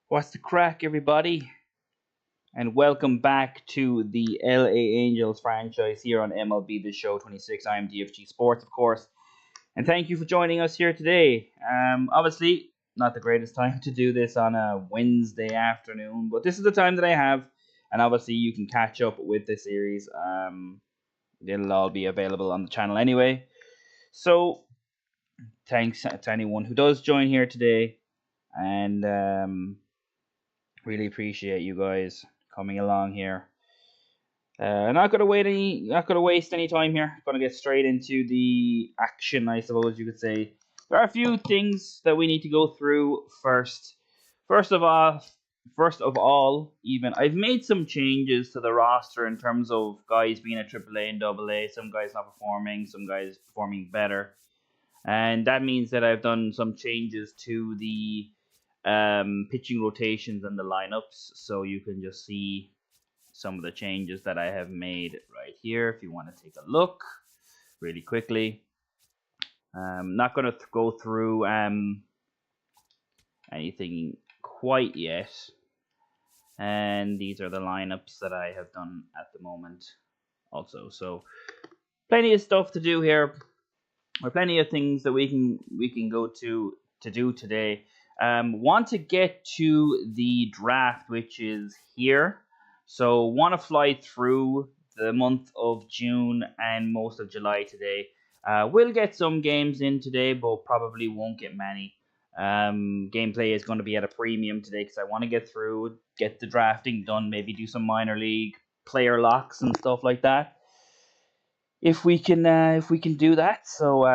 What's the crack, everybody? And welcome back to the LA Angels franchise here on MLB The Show 26. I am DFG Sports, of course. And thank you for joining us here today. Obviously, not the greatest time to do this on a Wednesday afternoon, but this is the time that I have. And obviously, you can catch up with the series. It'll all be available on the channel anyway. So, thanks to anyone who does join here today. And really appreciate you guys coming along here. Not gonna waste any time here. Gonna get straight into the action, I suppose you could say. There are a few things that we need to go through first. First of all, even I've made some changes to the roster in terms of guys being at AAA and AA. Some guys not performing, some guys performing better, and that means that I've done some changes to the pitching rotations and the lineups. So you can just see some of the changes that I have made right here if you want to take a look really quickly. I'm not going to go through anything quite yet. And these are the lineups that I have done at the moment also. So plenty of stuff to do here. Or plenty of things that we can go to do today. Want to get to the draft, which is here. So want to fly through the month of June and most of July today. We'll get some games in today, but probably won't get many. Gameplay is going to be at a premium today because I want to get through, get the drafting done, maybe do some minor league player locks and stuff like that. If we can do that. So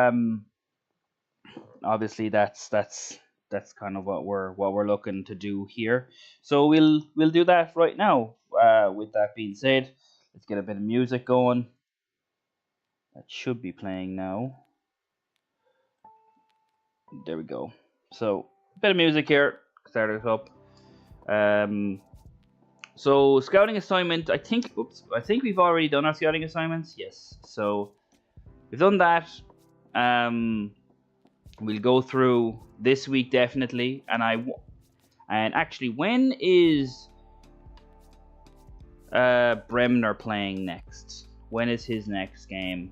obviously that's kind of what we're looking to do here. So we'll do that right now. With that being said, let's get a bit of music going. That should be playing now. There we go. So a bit of music here. Start it up. So scouting assignment. I think we've already done our scouting assignments. Yes. So we've done that. We'll go through this week definitely, and actually, when is Bremner playing next? When is his next game?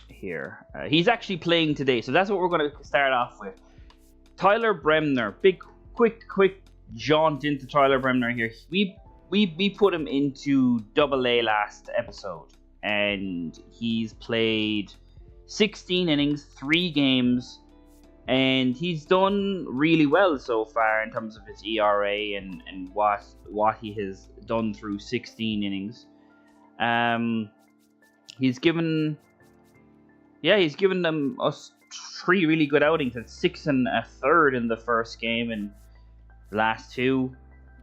Here, he's actually playing today, so that's what we're going to start off with. Tyler Bremner, big quick jaunt into Tyler Bremner here. We put him into AA last episode, and he's played 16 innings, 3 games, and he's done really well so far in terms of his ERA and what he has done through 16 innings. He's given us 3 really good outings at 6 1/3 in the first game, and the last 2,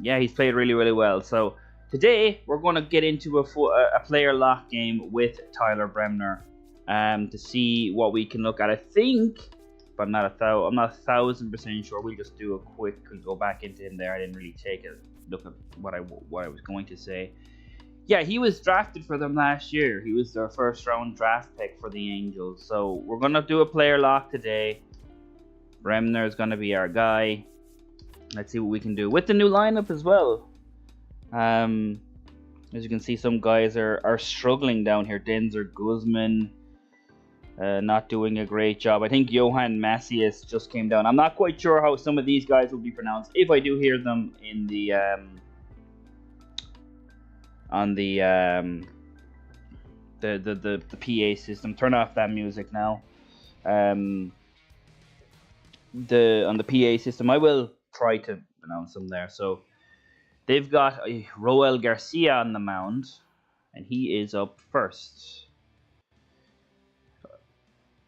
he's played really, really well. So today we're going to get into a player lock game with Tyler Bremner. To see what we can look at. I think, but I'm not 1,000% sure. We'll just do we'll go back into him there. I didn't really take a look at what I was going to say. Yeah, he was drafted for them last year. He was their first round draft pick for the Angels. So we're gonna do a player lock today. Bremner is gonna be our guy. Let's see what we can do with the new lineup as well. As you can see, some guys are struggling down here. Denzer Guzman. Not doing a great job. I think Johan Macias just came down. I'm not quite sure how some of these guys will be pronounced. If I do hear them in the on the PA system, turn off that music now. On the PA system, I will try to pronounce them there. So they've got Roel Garcia on the mound, and he is up first.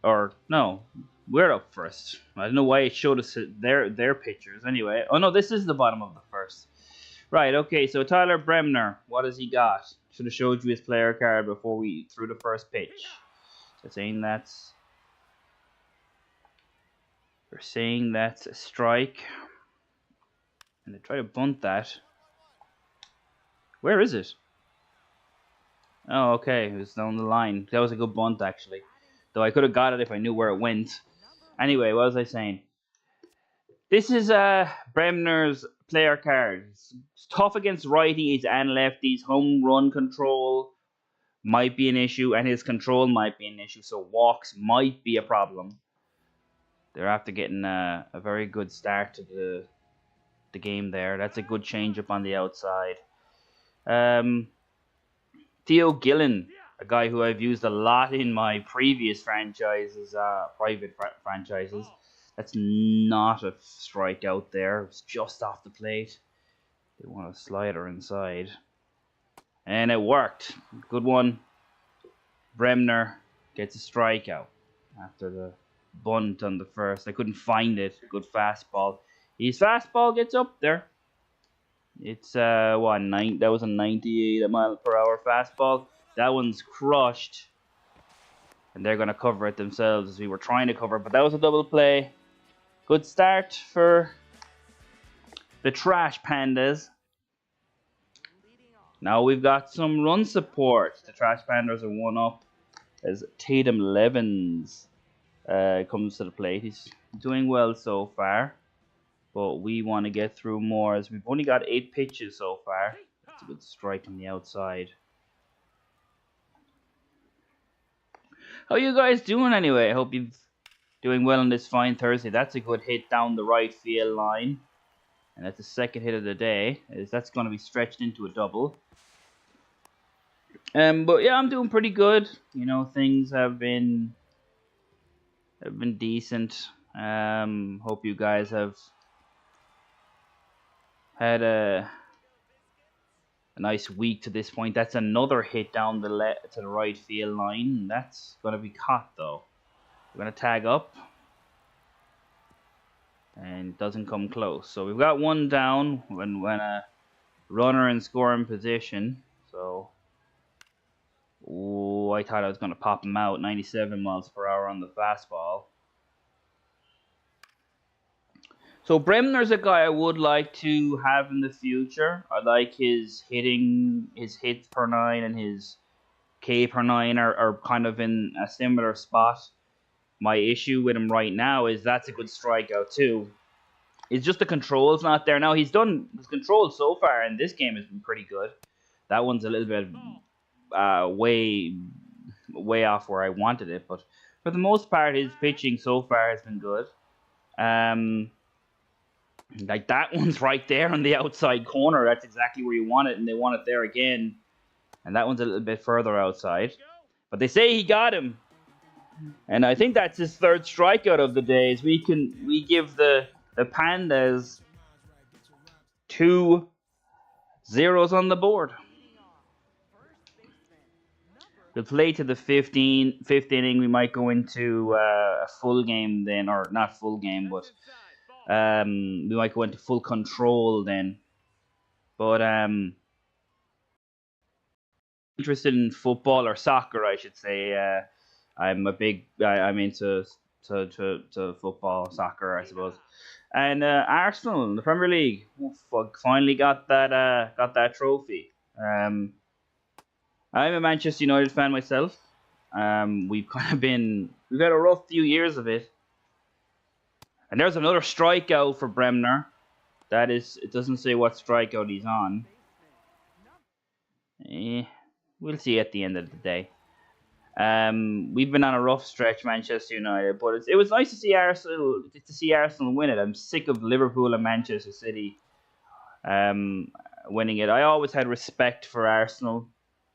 Or no, we're up first. I don't know why it showed us their pictures. Anyway, oh no, this is the bottom of the first. Right. Okay. So Tyler Bremner, what has he got? Should have showed you his player card before we threw the first pitch. So we're saying that's a strike, and they try to bunt that. Where is it? Oh, okay, it was down the line. That was a good bunt actually. Though I could have got it if I knew where it went. Anyway, what was I saying? This is Bremner's player card. It's tough against righties and lefties. Home run control might be an issue, and his control might be an issue. So walks might be a problem. They're after getting a very good start to the game there. That's a good change up on the outside. Theo Gillen, a guy who I've used a lot in my previous franchises, private franchises. That's not a strikeout there. It's just off the plate. They want a slider inside. And it worked. Good one. Bremner gets a strikeout after the bunt on the first. I couldn't find it. Good fastball. His fastball gets up there. It's that was a 98 mile per hour fastball. That one's crushed. And they're gonna cover it themselves as we were trying to cover it, but that was a double play. Good start for the Trash Pandas. Now we've got some run support. The Trash Pandas are 1 up as Tatum Levens comes to the plate. He's doing well so far, but we want to get through more as we've only got 8 pitches so far. That's a good strike on the outside. How you guys doing anyway? I hope you're doing well on this fine Thursday. That's a good hit down the right field line. And that's the second hit of the day. That's going to be stretched into a double. But yeah, I'm doing pretty good. You know, things have been decent. Hope you guys have had a nice week to this point. That's another hit down to the right field line. That's going to be caught though. We're going to tag up. And it doesn't come close. So we've got 1 down when a runner in scoring position. So I thought I was going to pop him out. 97 miles per hour on the fastball. So Bremner's a guy I would like to have in the future. I like his hits per 9 and his K per 9 are kind of in a similar spot. My issue with him right now is that's a good strikeout too. It's just the control's not there. Now his control so far in this game has been pretty good. That one's a little bit way off where I wanted it, but for the most part his pitching so far has been good. Like that one's right there on the outside corner. That's exactly where you want it, and they want it there again. And that one's a little bit further outside. But they say he got him. And I think that's his 3rd strikeout of the day. We give the Pandas 2 zeros on the board. We'll play to the 5th inning. We might go into a full game then, or not full game, but we might go into full control then. But interested in football or soccer, I should say. I'm into football, soccer, I suppose. And Arsenal in the Premier League finally got that trophy. I'm a Manchester United fan myself. We've had a rough few years of it. And there's another strikeout for Bremner. It doesn't say what strikeout he's on. We'll see at the end of the day. We've been on a rough stretch, Manchester United, but it was nice to see Arsenal win it. I'm sick of Liverpool and Manchester City winning it. I always had respect for Arsenal,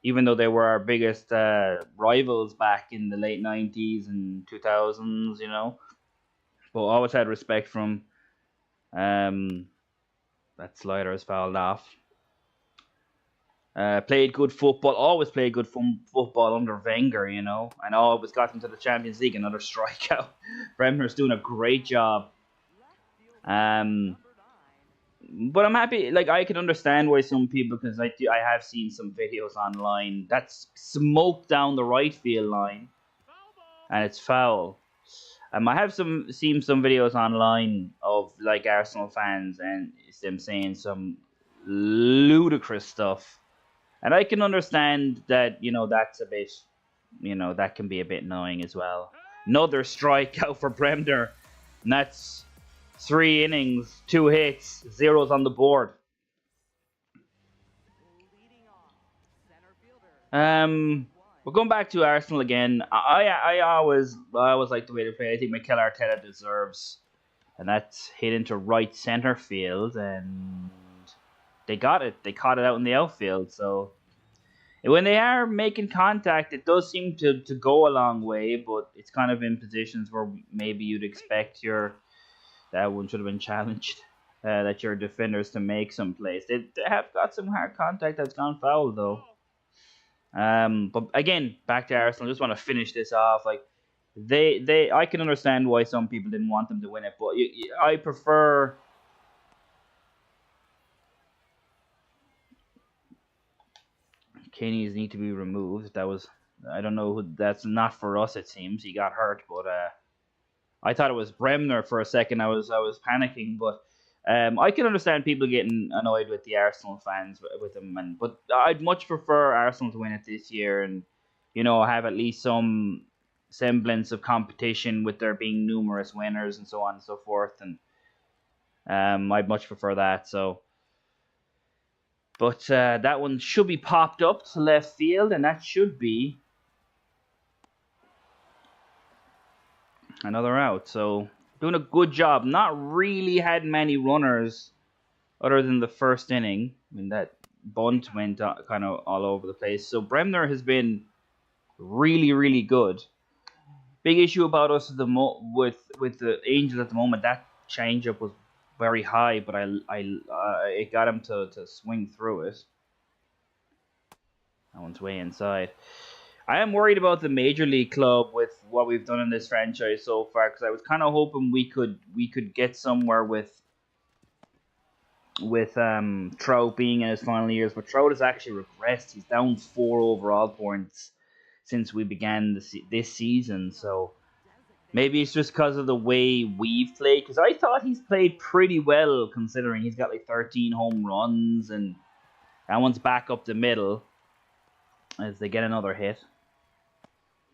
even though they were our biggest rivals back in the late 90s and 2000s, you know. But always had respect from that slider has fouled off. Played good football, always played good football under Wenger, you know, and always got them to the Champions League. Another strikeout. Bremner's doing a great job. But I'm happy. Like, I can understand why some people, because I have seen some videos online that's smoke down the right field line, and it's foul. I have seen some videos online of like Arsenal fans and it's them saying some ludicrous stuff. And I can understand that, you know, that's a bit, you know, that can be a bit annoying as well. Another strikeout for Bremner. And that's 3 innings, 2 hits, zeros on the board. We're going back to Arsenal again. I always like the way they play. I think Mikel Arteta deserves, and that's hit into right center field, and they got it. They caught it out in the outfield. So when they are making contact, it does seem to go a long way, but it's kind of in positions where maybe you'd expect that one should have been challenged. That your defenders to make some plays. They have got some hard contact that's gone foul though. But again, back to Arsenal. I just want to finish this off. Like I can understand why some people didn't want them to win it, but I prefer. Kenny's need to be removed. That was, I don't know. That's not for us. It seems he got hurt, but I thought it was Bremner for a second. I was panicking, but I can understand people getting annoyed with the Arsenal fans with them, but I'd much prefer Arsenal to win it this year, and have at least some semblance of competition with there being numerous winners and so on and so forth, and I'd much prefer that. So, but that one should be popped up to left field, and that should be another out. So doing a good job. Not really had many runners other than the first inning. I mean, that bunt went kind of all over the place. So Bremner has been really, really good. Big issue about us with the Angels at the moment. That changeup was very high, but it got him to swing through it. That one's way inside. I am worried about the Major League club with what we've done in this franchise so far, because I was kind of hoping we could get somewhere with Trout being in his final years, but Trout has actually regressed. He's down 4 overall points since we began this season, so maybe it's just because of the way we've played, because I thought he's played pretty well considering he's got like 13 home runs, and that one's back up the middle as they get another hit.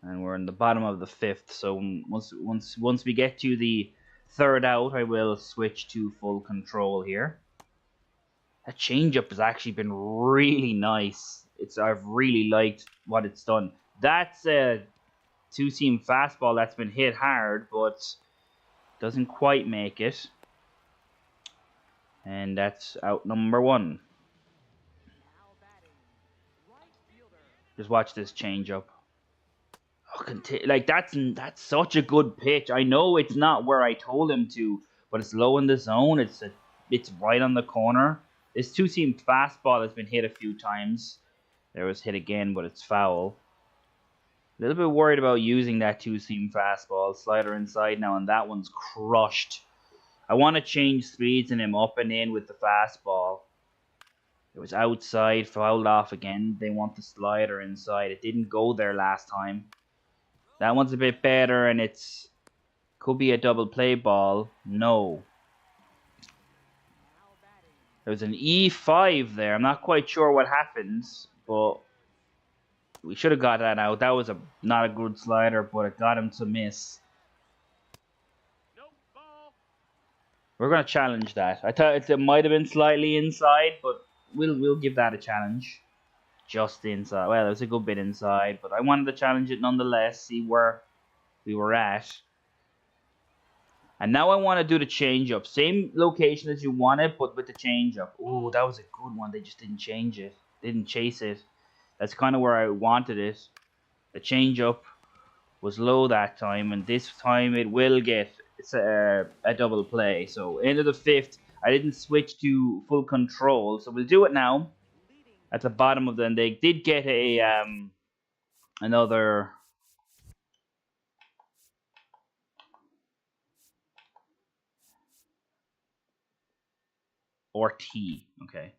And we're in the bottom of the 5th, so once we get to the 3rd out, I will switch to full control here. That changeup has actually been really nice. I've really liked what it's done. That's a 2-seam fastball that's been hit hard, but doesn't quite make it. And that's out number 1. Just watch this changeup. Like that's such a good pitch. I know it's not where I told him to, but it's low in the zone. It's right on the corner. This 2-seam fastball has been hit a few times. There was hit again, but it's foul. A little bit worried about using that 2-seam fastball. Slider inside now, and that one's crushed. I want to change speeds in him up and in with the fastball. It was outside, fouled off again. They want the slider inside. It didn't go there last time. That one's a bit better, and could be a double play ball. No. There was an E5 there. I'm not quite sure what happened, but we should have got that out. That was not a good slider, but it got him to miss. We're going to challenge that. I thought it might have been slightly inside, but we'll give that a challenge. Just inside. Well, it was a good bit inside, but I wanted to challenge it nonetheless, see where we were at. And now I want to do the change-up. Same location as you wanted, but with the change-up. Ooh, that was a good one. They just didn't change it. Didn't chase it. That's kind of where I wanted it. The change-up was low that time, and this time it will get a double play. So, end of the 5th. I didn't switch to full control, so we'll do it now. At the bottom of them, they did get another T. Okay.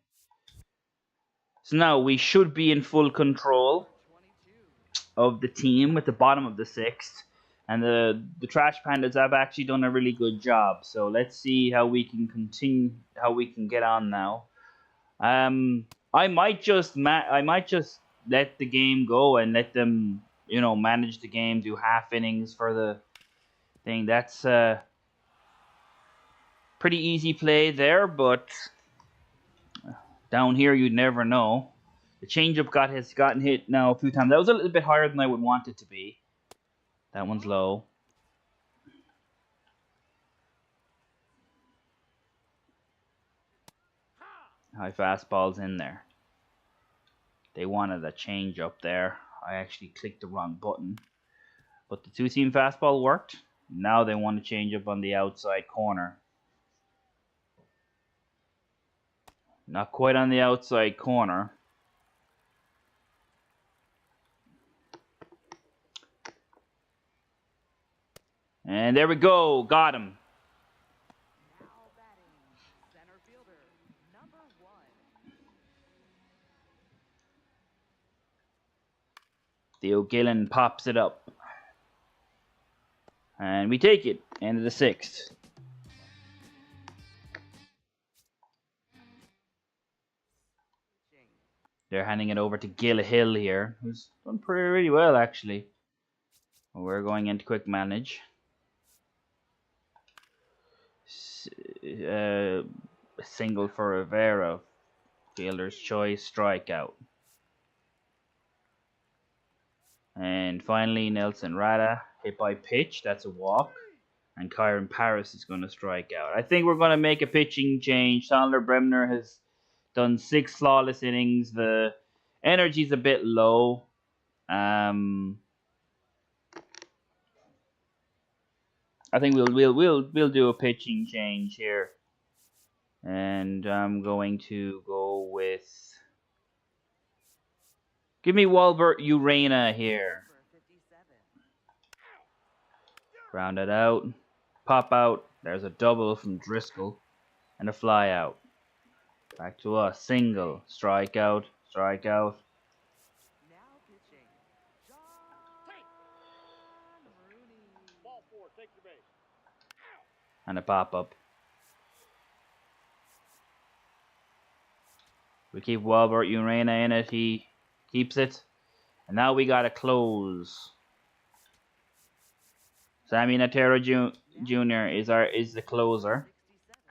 So now we should be in full control of the team at the bottom of the 6th, and the Trash Pandas have actually done a really good job. So let's see how we can continue, how we can get on now. I might just let the game go and let them, manage the game, do half innings for the thing. That's Pretty easy play there, but down here you'd never know. The changeup has gotten hit now a few times. That was a little bit higher than I would want it to be. That one's low. High fastball's in there. They wanted a changeup there. I actually clicked the wrong button. But the two-seam fastball worked. Now they want to change up on the outside corner. Not quite on the outside corner. And there we go. Got him. Now batting, center fielder, number 1. Theo Gillen pops it up. And we take it. End of the 6th. They're handing it over to Gil Hill here, who's done pretty well actually. We're going into quick manage. Single for Rivera. Fielder's choice, strikeout. And finally, Nelson Rada hit by pitch. That's a walk. And Kyron Paris is going to strike out. I think we're going to make a pitching change. Tyler Bremner has done 6 flawless innings. The energy's a bit low. I think we'll do a pitching change here. And I'm going to go with... Give me Walbert Urena here. Ground it out. Pop out. There's a double from Driscoll. And a fly out. Back to us. Single. Strikeout. Strikeout. Now pitching, John Rooney. Ball 4, take your base. And a pop up. We keep Walbert Urena in it. He keeps it. And now we gotta close. Sammy Natero Jr. is the closer. 67.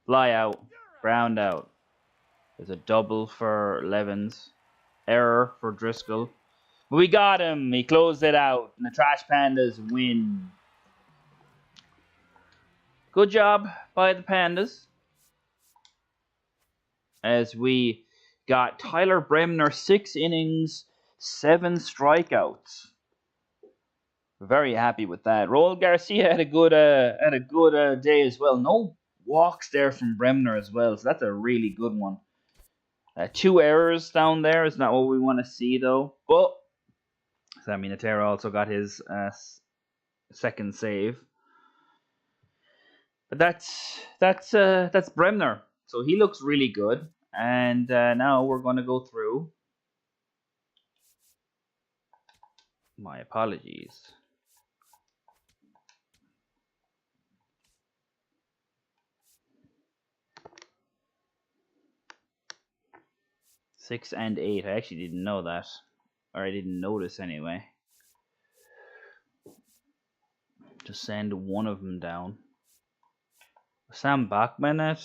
Fly out. Ground out. There's a double for Levens. Error for Driscoll. But we got him. He closed it out. And the Trash Pandas win. Good job by the Pandas. As we got Tyler Bremner 6 innings, 7 strikeouts. Very happy with that. Raul Garcia had a good day as well. No walks there from Bremner as well, so that's a really good one. 2 errors down there is not what we want to see though. But Sammy Natera also got his second save. But that's Bremner. So he looks really good. And now we're going to go through. My apologies. Six and 8. I actually didn't know that. Or I didn't notice anyway. Just send one of them down. Sam Bachman at...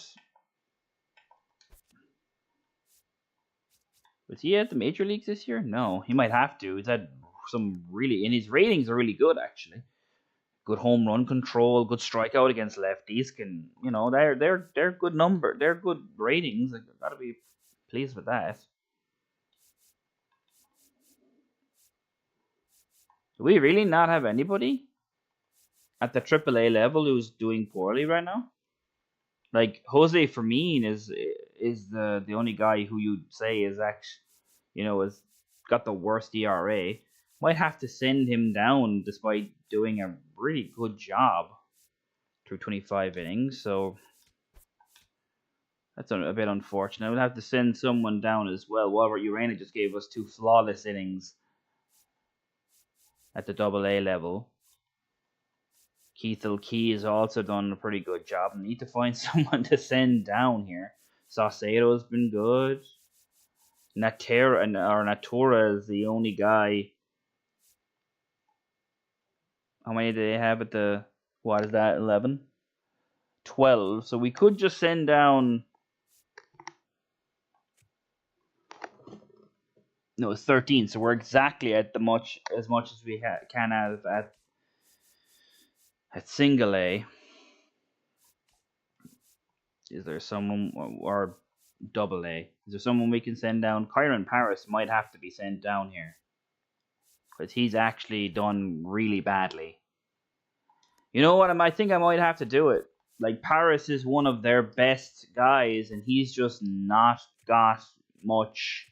Was he at the major leagues this year? No, he might have to. He's had some really... And his ratings are really good, actually. Good home run control, good strikeout against lefties. Can, you know, they're good number. They're good ratings. I've got to be pleased with that. Do we really not have anybody at the AAA level who's doing poorly right now? Like Jose Fermin is the only guy who you'd say is actually, you know, has got the worst ERA. Might have to send him down despite doing a really good job through 25 innings. So that's a bit unfortunate. We'll have to send someone down as well. Walbert Urena just gave us 2 flawless innings at the AA level. Keithel Key has also done a pretty good job. I need to find someone to send down here. Saucedo's been good. Natura is the only guy. How many do they have at the... What is that? 11? 12. So we could just send down. No, it's 13. So we're exactly at as much as we can have at single A. Is there someone or double A? Is there someone we can send down? Kyron Paris might have to be sent down here because he's actually done really badly. You know what? I think I might have to do it. Like Paris is one of their best guys, and he's just not got much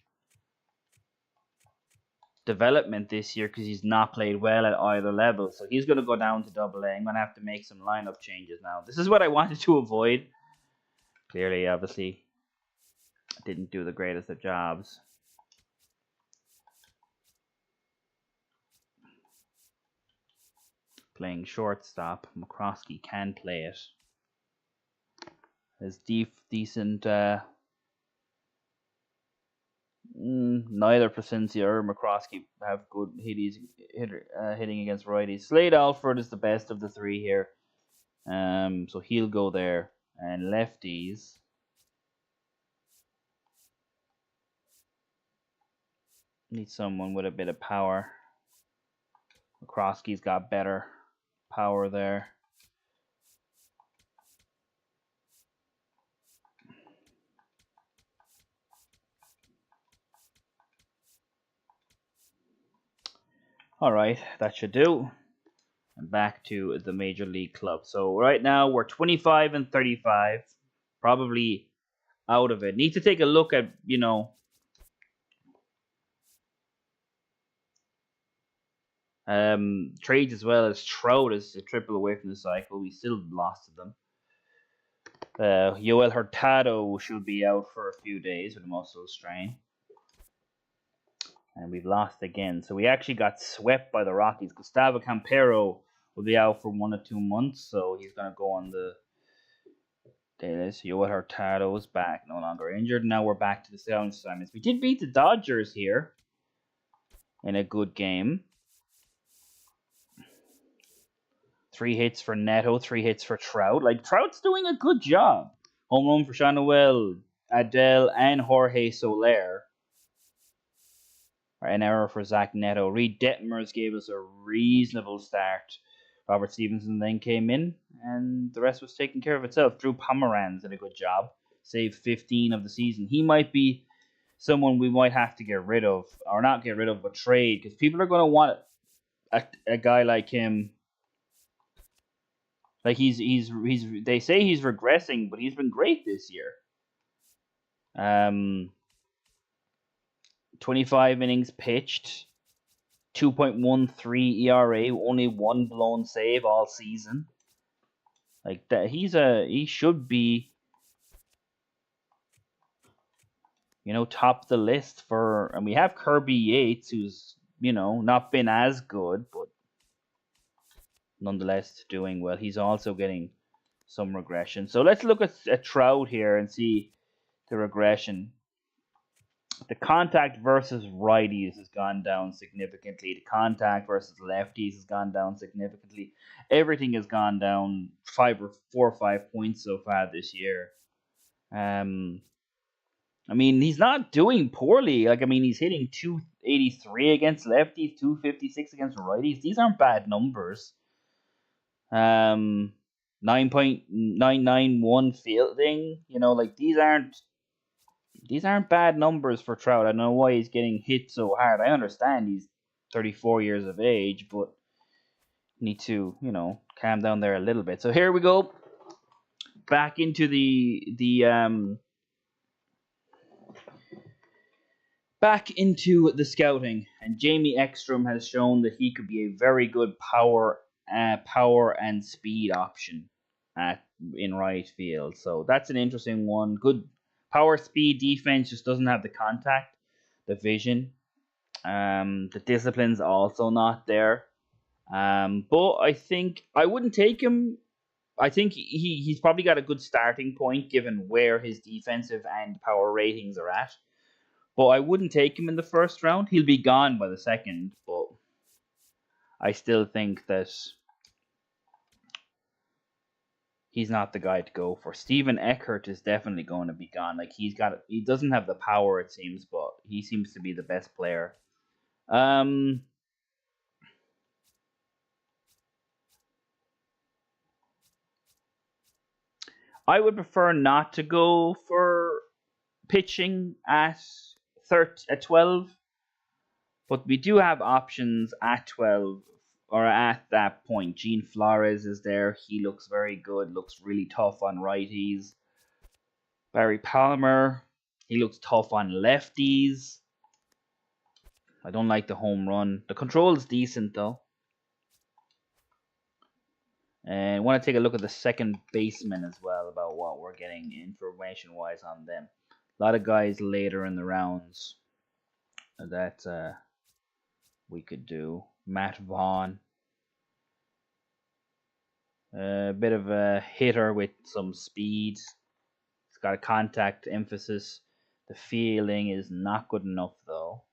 development this year because he's not played well at either level. So he's going to go down to double A. I'm going to have to make some lineup changes now. This is what I wanted to avoid. Clearly, obviously, didn't do the greatest of jobs. Playing shortstop, McCroskey can play it. His decent. Neither Placencia or McCroskey have good hitting against righties. Slade Alford is the best of the three here. So he'll go there. And lefties. Need someone with a bit of power. McCroskey's got better power there. Alright, that should do. And back to the Major League Club. So right now we're 25 and 35. Probably out of it. Need to take a look at, trades as well. As Trout is a triple away from the cycle. We still lost to them. Yoel Hurtado should be out for a few days with a muscle strain. And we've lost again. So we actually got swept by the Rockies. Gustavo Campero will be out for 1 or 2 months. So he's going to go on the day list. Yoel Hurtado is back, no longer injured. Now we're back to the scouting assignments. We did beat the Dodgers here in a good game. 3 hits for Neto, 3 hits for Trout. Like, Trout's doing a good job. Home run for Sean Noel, Adele, and Jorge Soler. An error for Zach Neto. Reed Detmers gave us a reasonable start. Robert Stevenson then came in, and the rest was taking care of itself. Drew Pomeranz did a good job. Saved 15 of the season. He might be someone we might have to get rid of. Or not get rid of, but trade. Because people are going to want a guy like him. Like he's they say he's regressing, but he's been great this year. 25 innings pitched, 2.13 ERA, only 1 blown save all season. Like that, he should be, top of the list for. And we have Kirby Yates, who's not been as good, but nonetheless doing well. He's also getting some regression. So let's look at Trout here and see the regression. The contact versus righties has gone down significantly. The contact versus lefties has gone down significantly. Everything has gone down 4 or 5 points so far this year. He's not doing poorly. He's hitting 283 against lefties, 256 against righties. These aren't bad numbers. 9.991 fielding. These aren't bad numbers for Trout. I don't know why he's getting hit so hard. I understand he's 34 years of age, but need to, calm down there a little bit. So here we go. Back into the scouting, and Jamie Ekstrom has shown that he could be a very good power and speed option in right field. So that's an interesting one. Good power, speed, defense, just doesn't have the contact, the vision. The discipline's also not there. But I think I wouldn't take him. I think he's probably got a good starting point given where his defensive and power ratings are at. But I wouldn't take him in the first round. He'll be gone by the second, but I still think that he's not the guy to go for. Steven Eckert is definitely going to be gone. Like he doesn't have the power it seems, but he seems to be the best player. Um, I would prefer not to go for pitching at 12, but we do have options at 12 or at that point. Gene Flores is there. He looks very good. Looks really tough on righties. Barry Palmer. He looks tough on lefties. I don't like the home run. The control is decent though. And I want to take a look at the second baseman as well about what we're getting information wise on them. A lot of guys later in the rounds that we could do. Matt Vaughn, a bit of a hitter with some speed. He's got a contact emphasis. The fielding is not good enough though.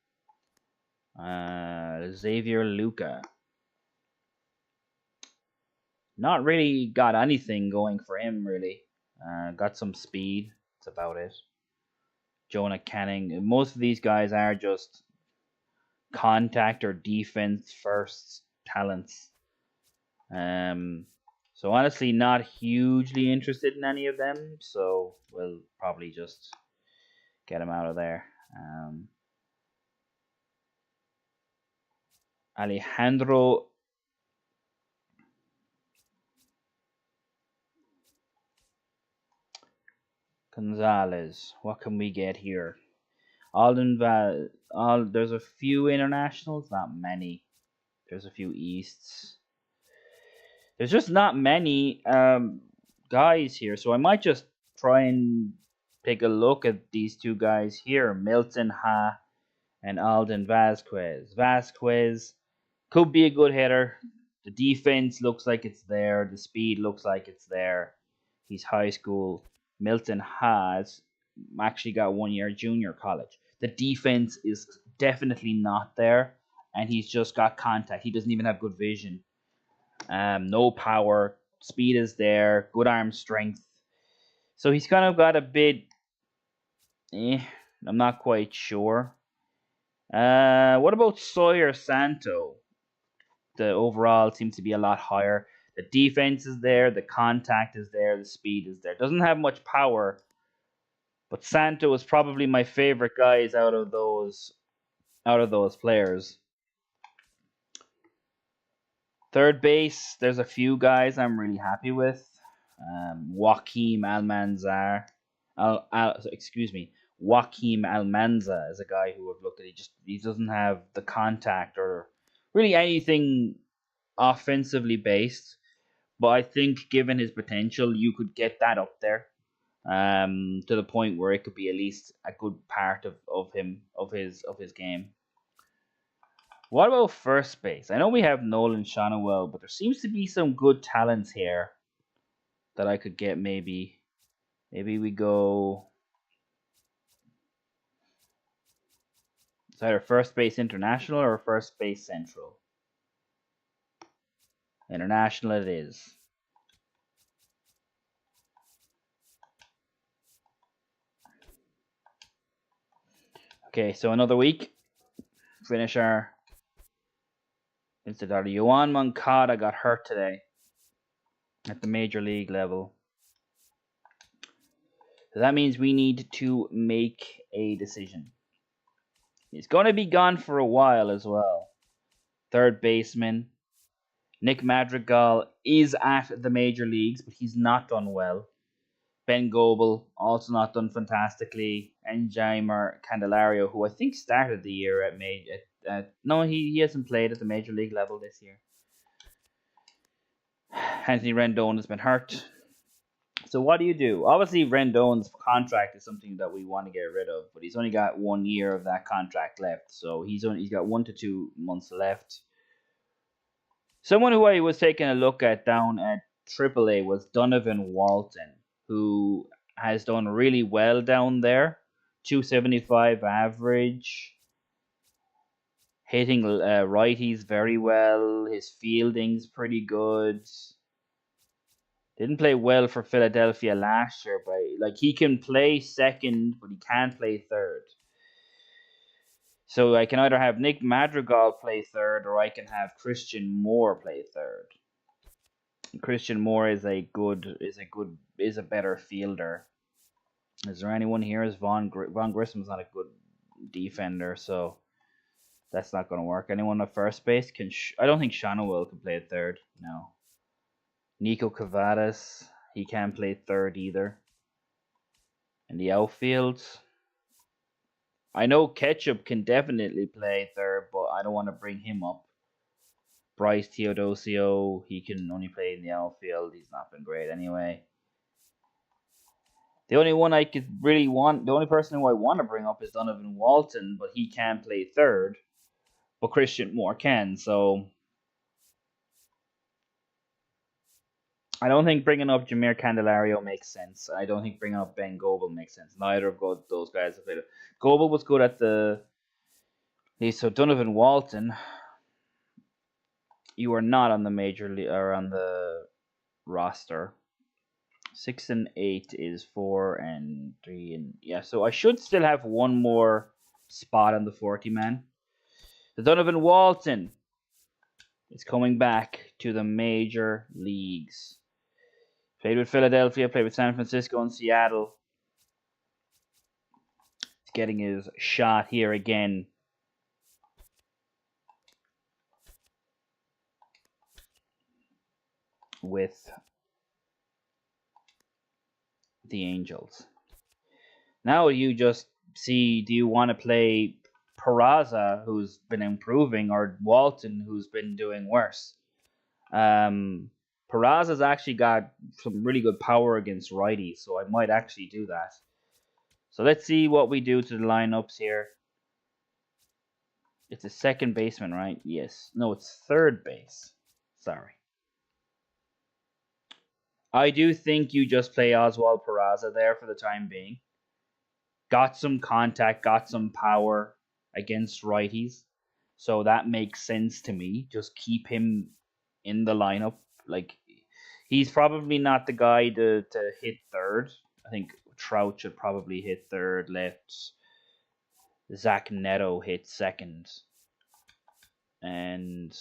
Xavier Luca. Not really got anything going for him, really. Got some speed. That's about it. Jonah Canning. Most of these guys are just contact or defense first talents. So honestly, not hugely interested in any of them. So we'll probably just get him out of there. Alejandro Gonzalez. What can we get here? There's a few internationals, not many. There's a few Easts. There's just not many guys here, so I might just try and take a look at these two guys here, Milton Ha and Alden Vasquez. Vasquez could be a good hitter. The defense looks like it's there. The speed looks like it's there. He's high school. Milton has actually got 1 year junior college. The defense is definitely not there, and he's just got contact. He doesn't even have good vision. No power. Speed is there. Good arm strength. So he's kind of got a bit. I'm not quite sure. What about Sawyer Santo? The overall seems to be a lot higher. The defense is there, the contact is there, the speed is there. Doesn't have much power, but Santo is probably my favorite guys out of those players. Third base, there's a few guys I'm really happy with. Joaquim Almanzar, excuse me, Joaquim Almanza is a guy who I've looked at. He doesn't have the contact or really anything offensively based. But I think, given his potential, you could get that up there, to the point where it could be at least a good part of his game. What about first base? I know we have Nolan Shonowell, but there seems to be some good talents here that I could get. Maybe we go. It's either first base international or first base central. International it is. Okay, so another week. Finish our Instead, Yohan Moncada got hurt today at the major league level. So that means we need to make a decision. He's going to be gone for a while as well. Third baseman. Nick Madrigal is at the major leagues, but he's not done well. Ben Goebel, also not done fantastically. And Jaimer Candelario, who I think started the year no, he hasn't played at the major league level this year. Anthony Rendon has been hurt. So what do you do? Obviously, Rendon's contract is something that we want to get rid of, but he's only got 1 year of that contract left, so he's got 1 to 2 months left. Someone who I was taking a look at down at AAA was Donovan Walton, who has done really well down there. 275 average, hitting righties very well. His fielding's pretty good. Didn't play well for Philadelphia last year, but like he can play second, but he can't play third. So I can either have Nick Madrigal play third, or I can have Christian Moore play third. Christian Moore is a better fielder. Is there anyone here? Is Von Grissom's not a good defender, so that's not going to work. Anyone at first base can? I don't think Shannowell can play third. No. Nico Cavadas, he can't play third either. In the outfield, I know Ketchup can definitely play third, but I don't want to bring him up. Bryce Teodosio, he can only play in the outfield. He's not been great anyway. The only one I could really want, the only person who I want to bring up is Donovan Walton, but he can't play third. But Christian Moore can, so I don't think bringing up Jameer Candelario makes sense. I don't think bringing up Ben Goebel makes sense. Neither of those guys have played it. Goebel was good at the. So Donovan Walton, you are not on the major league or on the roster. 6 and 8 is 4 and 3 and yeah. So I should still have one more spot on the 40-man. The Donovan Walton is coming back to the major leagues. Played with Philadelphia, played with San Francisco and Seattle. He's getting his shot here again. With the Angels. Now you just see, do you want to play Peraza, who's been improving, or Walton, who's been doing worse? Peraza's actually got some really good power against righties, so I might actually do that. So let's see what we do to the lineups here. It's a second baseman, right? Yes. No, it's third base. Sorry. I do think you just play Oswald Peraza there for the time being. Got some contact, got some power against righties. So that makes sense to me. Just keep him in the lineup. Like, he's probably not the guy to hit third. I think Trout should probably hit third. Let Zach Neto hit second. And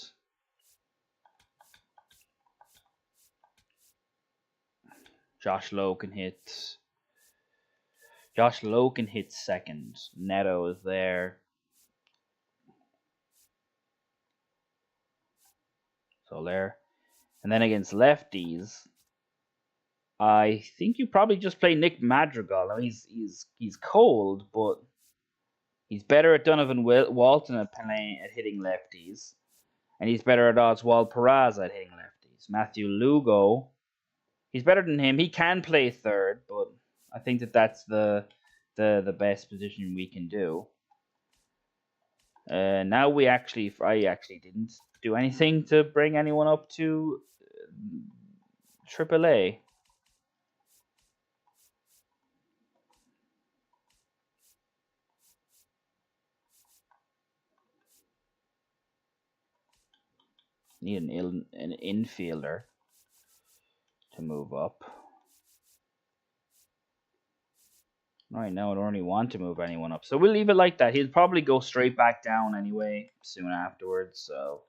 Josh Lowe can hit second. Neto is there. So there. And then against lefties, I think you probably just play Nick Madrigal. I mean, he's cold, but he's better at Donovan Walton at hitting lefties, and he's better at Oswald Peraza at hitting lefties. Matthew Lugo, he's better than him. He can play third, but I think that's the best position we can do. Now I actually didn't do anything to bring anyone up to AAA. Need an infielder to move up. Right now, I don't really want to move anyone up, so we'll leave it like that. He'll probably go straight back down anyway soon afterwards, so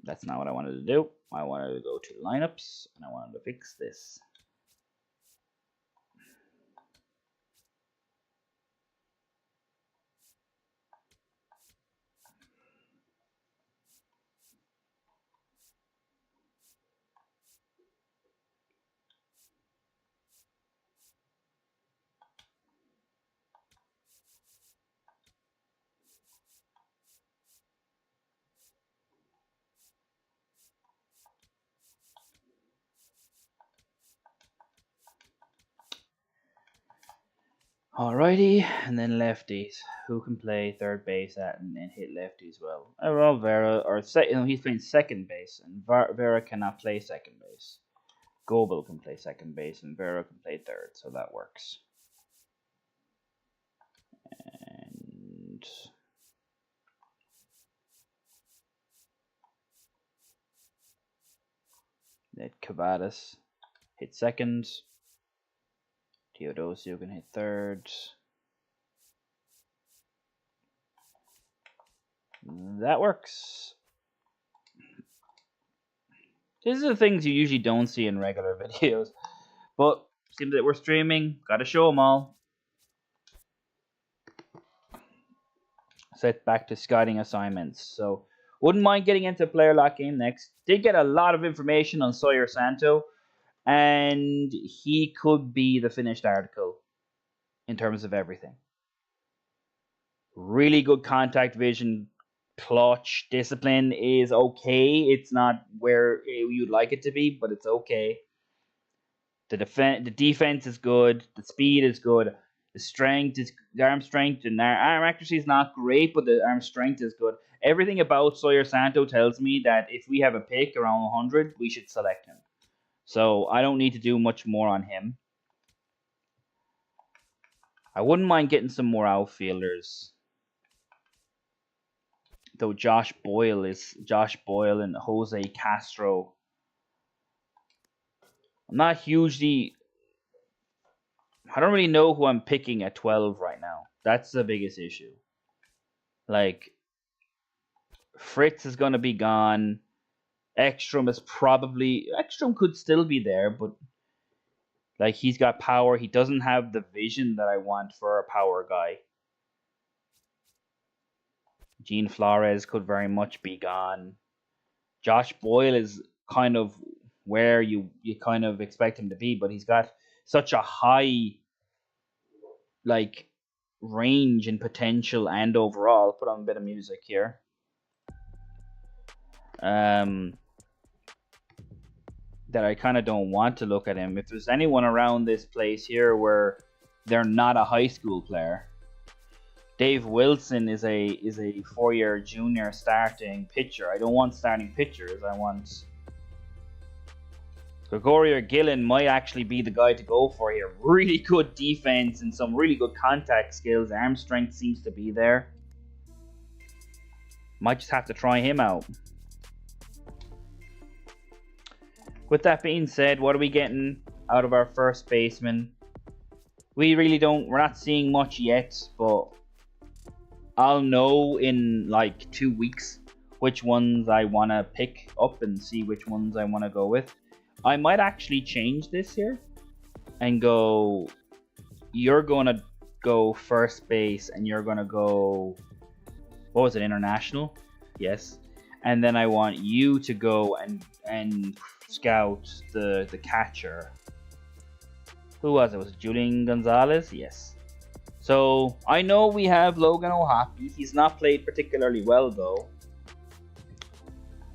that's not what I wanted to do. I wanted to go to lineups, and I wanted to fix this. Alrighty, and then lefties. Who can play third base at and hit lefties well? Well, Vera, or he's playing second base, and Vera cannot play second base. Goebel can play second base, and Vera can play third, so that works. And Let Cavadas hit second. Teodosio can hit third. That works. These are the things you usually don't see in regular videos. But seems that we're streaming. Gotta show them all. Set back to scouting assignments. So, wouldn't mind getting into player lock game next. Did get a lot of information on Sawyer Santo, and he could be the finished article in terms of everything. Really good contact vision, clutch, discipline is okay. It's not where you'd like it to be, but it's okay. The defense is good. The speed is good. The arm strength and arm accuracy is not great, but the arm strength is good. Everything about Sawyer Santo tells me that if we have a pick around 100, we should select him. So I don't need to do much more on him. I wouldn't mind getting some more outfielders. Though Josh Boyle and Jose Castro. I'm not hugely. I don't really know who I'm picking at 12 right now. That's the biggest issue. Like, Fritz is going to be gone. Ekstrom could still be there, but like he's got power. He doesn't have the vision that I want for a power guy. Gene Flores could very much be gone. Josh Boyle is kind of where you kind of expect him to be, but he's got such a high like range and potential and overall. I'll put on a bit of music here. That I kind of don't want to look at him. If there's anyone around this place here where they're not a high school player, Dave Wilson is a 4-year junior starting pitcher. I don't want starting pitchers. I want Gregorio Gillen might actually be the guy to go for here. Really good defense and some really good contact skills. Arm strength seems to be there. Might just have to try him out. With that being said, what are we getting out of our first baseman? We're not seeing much yet, but I'll know in like 2 weeks which ones I want to pick up and see which ones I want to go with. I might actually change this here and go, you're going to go first base and you're going to go, what was it, international? Yes. And then I want you to go and scout the catcher. Who was it? Was it Julian Gonzalez? Yes. So I know we have Logan O'Hoppe. He's not played particularly well though.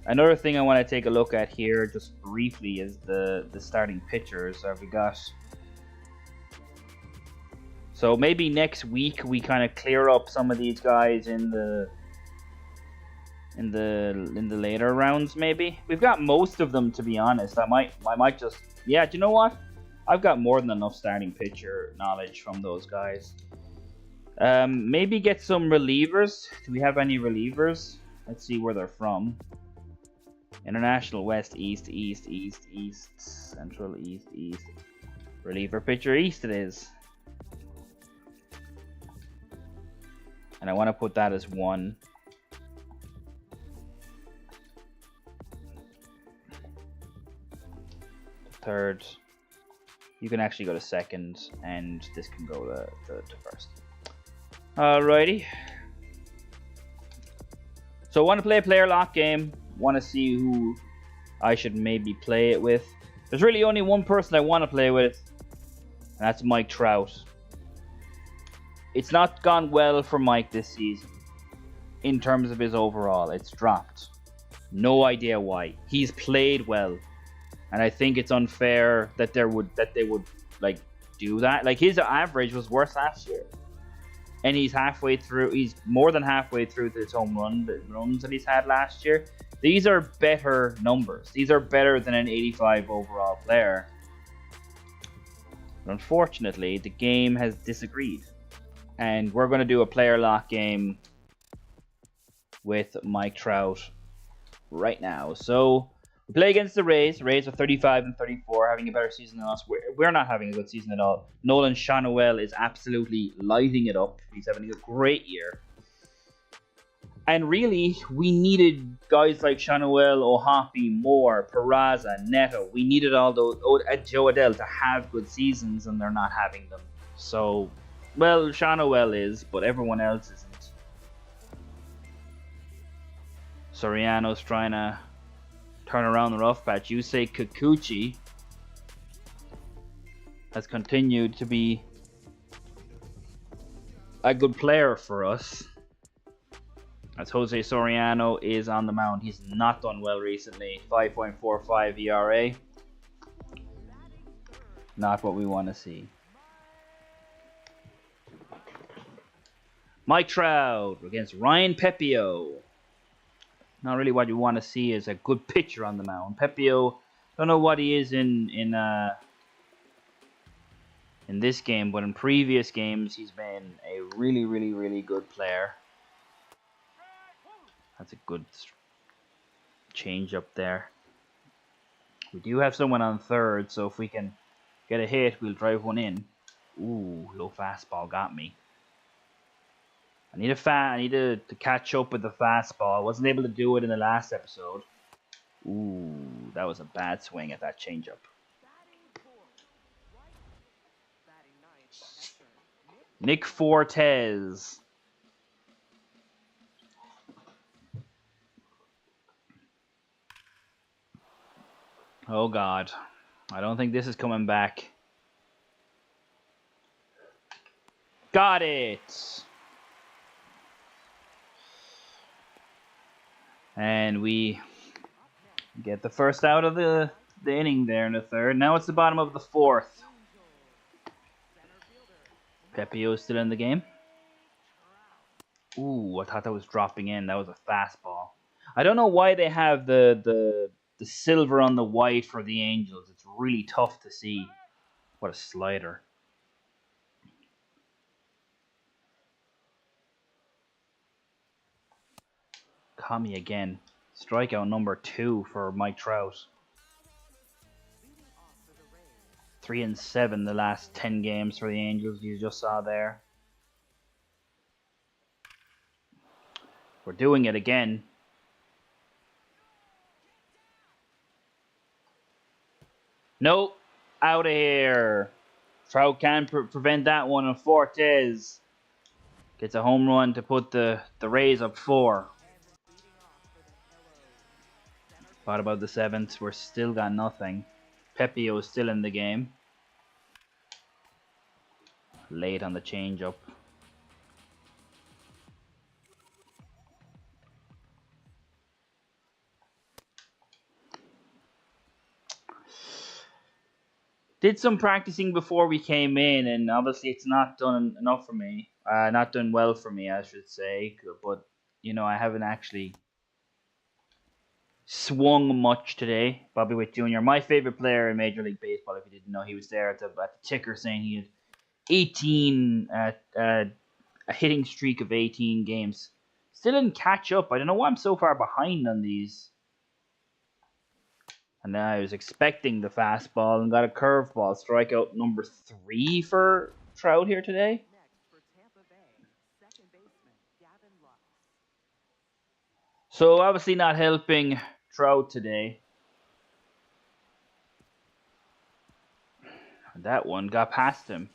Another thing I want to take a look at here just briefly is the starting pitchers. Have we got? So maybe next week we kind of clear up some of these guys in the later rounds. Maybe we've got most of them, to be honest. I might just, yeah. Do you know what? I've got more than enough starting pitcher knowledge from those guys. Maybe get some relievers. Do we have any relievers? Let's see where they're from. International West, East, Central, East. Reliever pitcher East it is. And I want to put that as 1. Third. You can actually go to second, and this can go to first. Alrighty. So I want to play a player lock game. Want to see who I should maybe play it with. There's really only one person I want to play with, and that's Mike Trout. It's not gone well for Mike this season in terms of his overall. It's dropped. No idea why. He's played well, and I think it's unfair that they would like do that. Like his average was worse last year, and he's halfway through. He's more than halfway through his home runs that he's had last year. These are better numbers. These are better than an 85 overall player. But unfortunately, the game has disagreed. And we're going to do a player lock game with Mike Trout right now. So We play against the Rays. Rays are 35 and 34, having a better season than us. We're not having a good season at all. Nolan Shanoel is absolutely lighting it up. He's having a great year. And really, we needed guys like Shanoel, Ohapi, Moore, Peraza, Neto. We needed all those, Joe Adele, to have good seasons, and they're not having them. So, well, Shanoel is, but everyone else isn't. Soriano's trying to turn around the rough patch. Yusei Kikuchi has continued to be a good player for us, as Jose Soriano is on the mound. He's not done well recently. 5.45 ERA. Not what we want to see. Mike Trout against Ryan Pepio. Not really what you want to see is a good pitcher on the mound. Pepio, don't know what he is in this game, but in previous games he's been a really good player. That's a good change up there. We do have someone on third, so if we can get a hit, we'll drive one in. Ooh, low fastball got me. I need to catch up with the fastball. I wasn't able to do it in the last episode. Ooh, that was a bad swing at that changeup. Nick Fortes. Oh God, I don't think this is coming back. Got it. And we get the first out of the inning there in the third. Now it's the bottom of the fourth. Pepio is still in the game. Ooh, I thought that was dropping in. That was a fastball. I don't know why they have the silver on the white for the Angels. It's really tough to see. What a slider. Caught me again. Strikeout number 2 for Mike Trout. 3-7 the last 10 games for the Angels. You just saw there. We're doing it again. Nope. Out of here. Trout can't prevent that one. And Fortes gets a home run to put the Rays up 4. What about the 7th? We're still got nothing. Pepio is still in the game. Late on the changeup. Did some practicing before we came in, and obviously it's not done enough for me. Not done well for me, I should say. But, you know, I haven't actually swung much today. Bobby Witt Jr., my favorite player in Major League Baseball. If you didn't know, he was there at the ticker saying he had 18, a hitting streak of 18 games. Still didn't catch up. I don't know why I'm so far behind on these. And then I was expecting the fastball and got a curveball. Strikeout number 3 for Trout here today. So obviously not helping Trout today. That one got past him.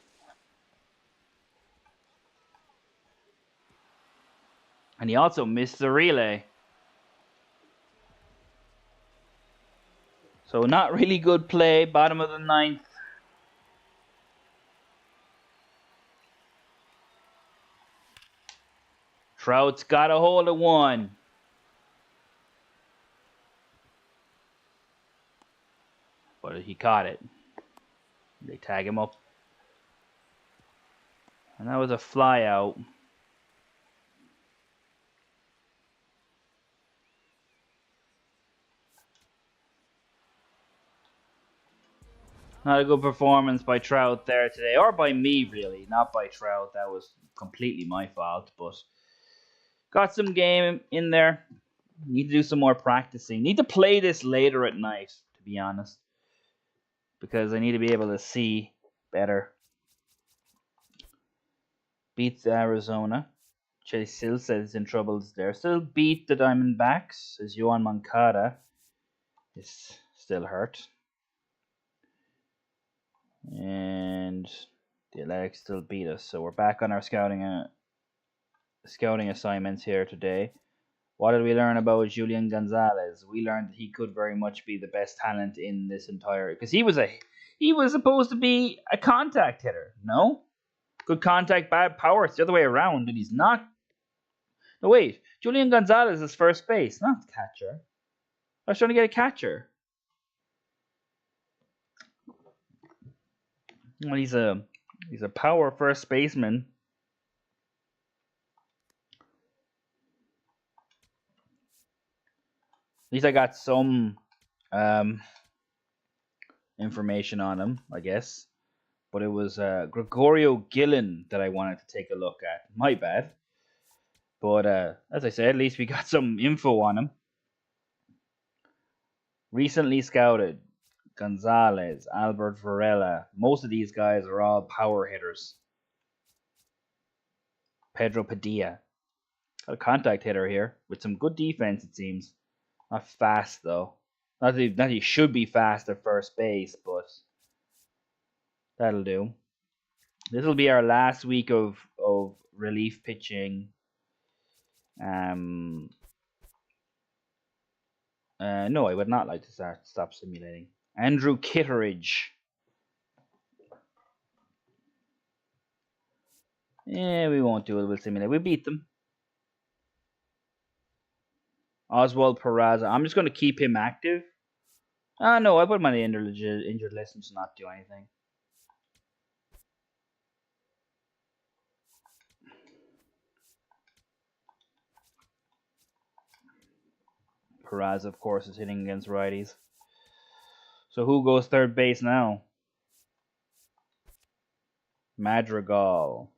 And he also missed the relay. So not really good play. Bottom of the 9th. Trout's got a hold of one. But he caught it. They tag him up. And that was a fly out. Not a good performance by Trout there today. Or by me, really. Not by Trout. That was completely my fault. But got some game in there. Need to do some more practicing. Need to play this later at night, to be honest, because I need to be able to see better. Beats Arizona. Chase Hill says in troubles there. Still beat the Diamondbacks as Yohan Moncada is still hurt. And the Athletics still beat us. So we're back on our scouting assignments here today. What did we learn about Julian Gonzalez? We learned that he could very much be the best talent in this entire, because he was supposed to be a contact hitter. No, good contact, bad power. It's the other way around, and he's not. No, wait, Julian Gonzalez is first base, not catcher. I was trying to get a catcher. Well, he's a power first baseman. At least I got some information on him, I guess. But it was Gregorio Gillen that I wanted to take a look at. My bad. But as I said, at least we got some info on him. Recently scouted, Gonzalez, Albert Varela. Most of these guys are all power hitters. Pedro Padilla. Got a contact hitter here with some good defense, it seems. Not fast, though. Not that he should be fast at first base, but that'll do. This will be our last week of relief pitching. No, I would not like to stop simulating. Andrew Kitteridge. Yeah, we won't do it. We'll simulate. We beat them. Oswald Peraza. I'm just going to keep him active. No, I put him on the injured list and just not do anything. Peraza, of course, is hitting against righties. So who goes third base now? Madrigal.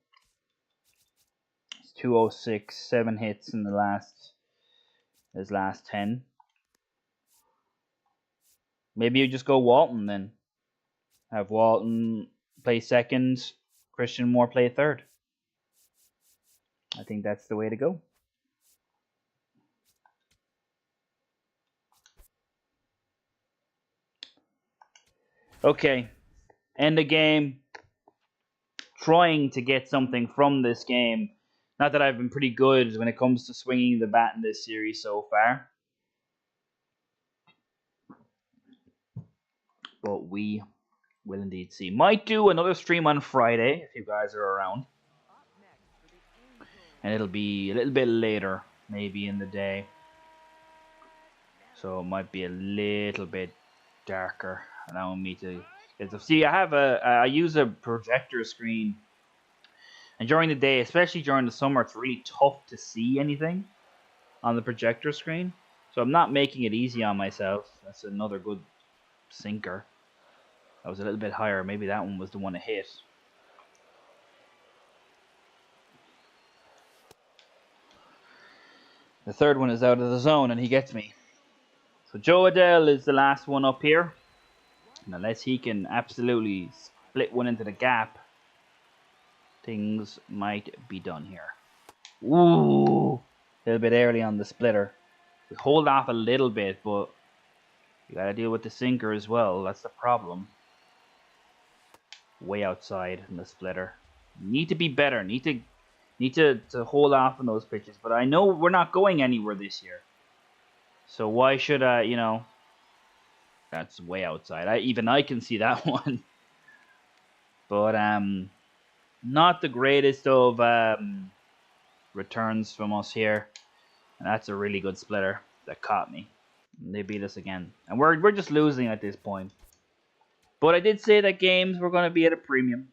It's 206, 7 hits in his last 10. Maybe you just go Walton then. Have Walton play second, Christian Moore play third. I think that's the way to go. Okay, end the game. Trying to get something from this game. Not that I've been pretty good when it comes to swinging the bat in this series so far. But we will indeed see. Might do another stream on Friday if you guys are around. And it'll be a little bit later, maybe in the day. So it might be a little bit darker, allowing me to get to see. I use a projector screen, and during the day, especially during the summer, it's really tough to see anything on the projector screen. So I'm not making it easy on myself. That's another good sinker. That was a little bit higher. Maybe that one was the one to hit. The third one is out of the zone, and he gets me. So Joe Adell is the last one up here. And unless he can absolutely split one into the gap, things might be done here. Ooh, a little bit early on the splitter. We hold off a little bit, but you gotta deal with the sinker as well. That's the problem. Way outside in the splitter. Need to be better. Need to hold off on those pitches. But I know we're not going anywhere this year. So why should I, that's way outside. Even I can see that one. But not the greatest of returns from us here. And that's a really good splitter that caught me. And they beat us again. And we're just losing at this point. But I did say that games were going to be at a premium.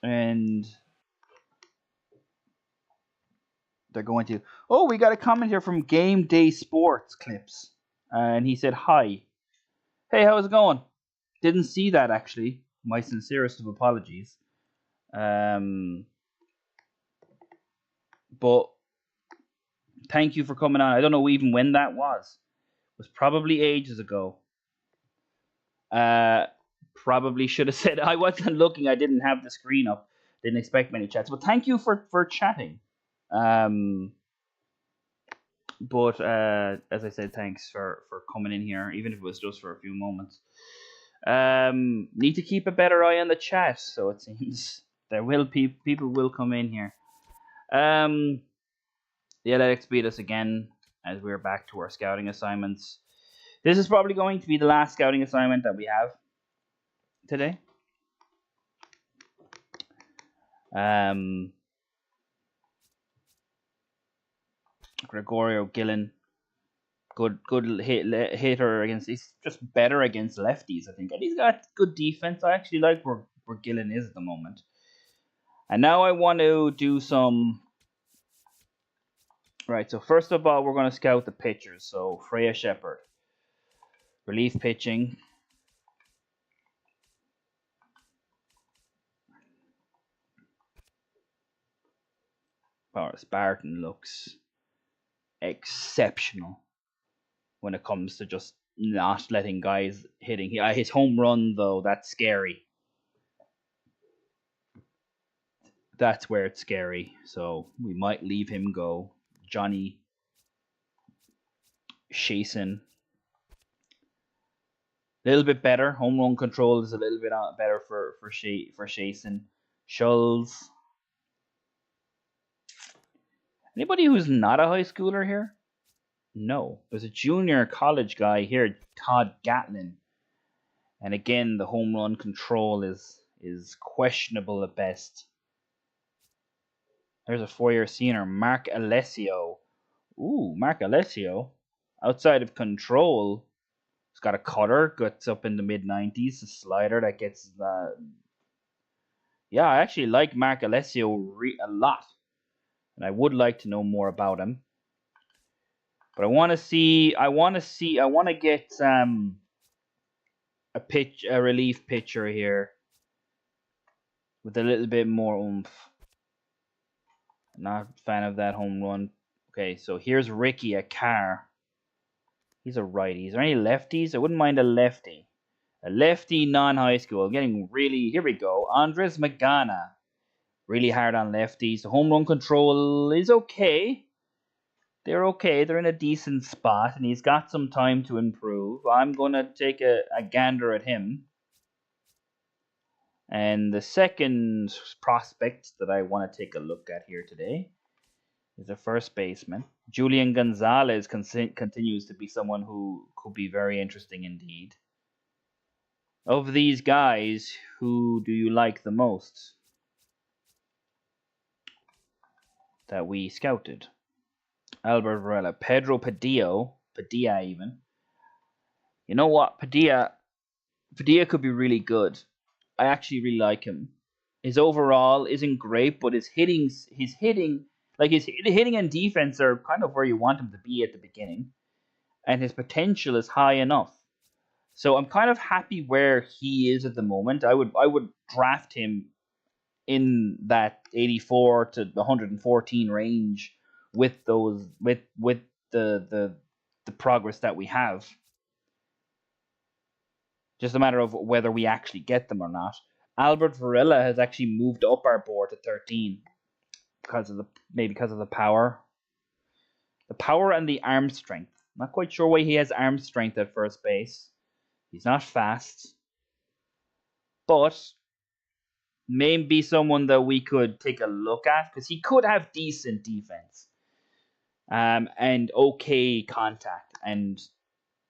And they're going to. Oh, we got a comment here from Game Day Sports Clips. And he said, hi. Hey, how's it going? Didn't see that, actually. My sincerest of apologies. But Thank you for coming on. I don't know even when that was. It was probably ages ago. Uh, Probably should have said I wasn't looking. I didn't have the screen up. Didn't expect many chats. But thank you for chatting. Um, but as I said, thanks for coming in here, even if it was just for a few moments. Need to keep a better eye on the chat. So it seems there will people will come in here. Yeah, let's beat us again as we're back to our scouting assignments. This is probably going to be the last scouting assignment that we have today. Gregorio Gillen, good hitter against. He's just better against lefties, I think, and he's got good defense. I actually like where Gillen is at the moment. And now I want to do some. Right, so first of all, we're going to scout the pitchers. So Freya Shepherd, relief pitching. Boris Barton looks exceptional when it comes to just not letting guys hitting. His home run, though, that's scary. That's where it's scary. So we might leave him go. Johnny Shason, a little bit better. Home run control is a little bit better for Shason. Schulz. Anybody who's not a high schooler here? No. There's a junior college guy here, Todd Gatlin. And again, the home run control is questionable at best. There's a 4-year senior, Mark Alessio. Ooh, Mark Alessio. Outside of control, he's got a cutter, gets up in the mid 90s, a slider that gets. Yeah, I actually like Mark Alessio a lot, and I would like to know more about him. But I want to see. I want to get a relief pitcher here with a little bit more oomph. Not a fan of that home run. Okay, so here's Ricky, a car. He's a righty. Is there any lefties? I wouldn't mind a lefty. A lefty non-high school. Getting really... Here we go. Andres Magana. Really hard on lefties. The home run control is okay. They're okay. They're in a decent spot. And he's got some time to improve. I'm going to take a gander at him. And the second prospect that I want to take a look at here today is the first baseman. Julian Gonzalez continues to be someone who could be very interesting indeed. Of these guys, who do you like the most that we scouted? Albert Varela, Pedro Padilla even. You know what? Padilla could be really good. I actually really like him. His overall isn't great, but his hitting and defense are kind of where you want him to be at the beginning, and his potential is high enough. So I'm kind of happy where he is at the moment. I would draft him in that 84 to 114 range with the progress that we have. Just a matter of whether we actually get them or not. Albert Varela has actually moved up our board to 13 because of the power. The power and the arm strength. Not quite sure why he has arm strength at first base. He's not fast. But maybe someone that we could take a look at because he could have decent defense and okay contact. And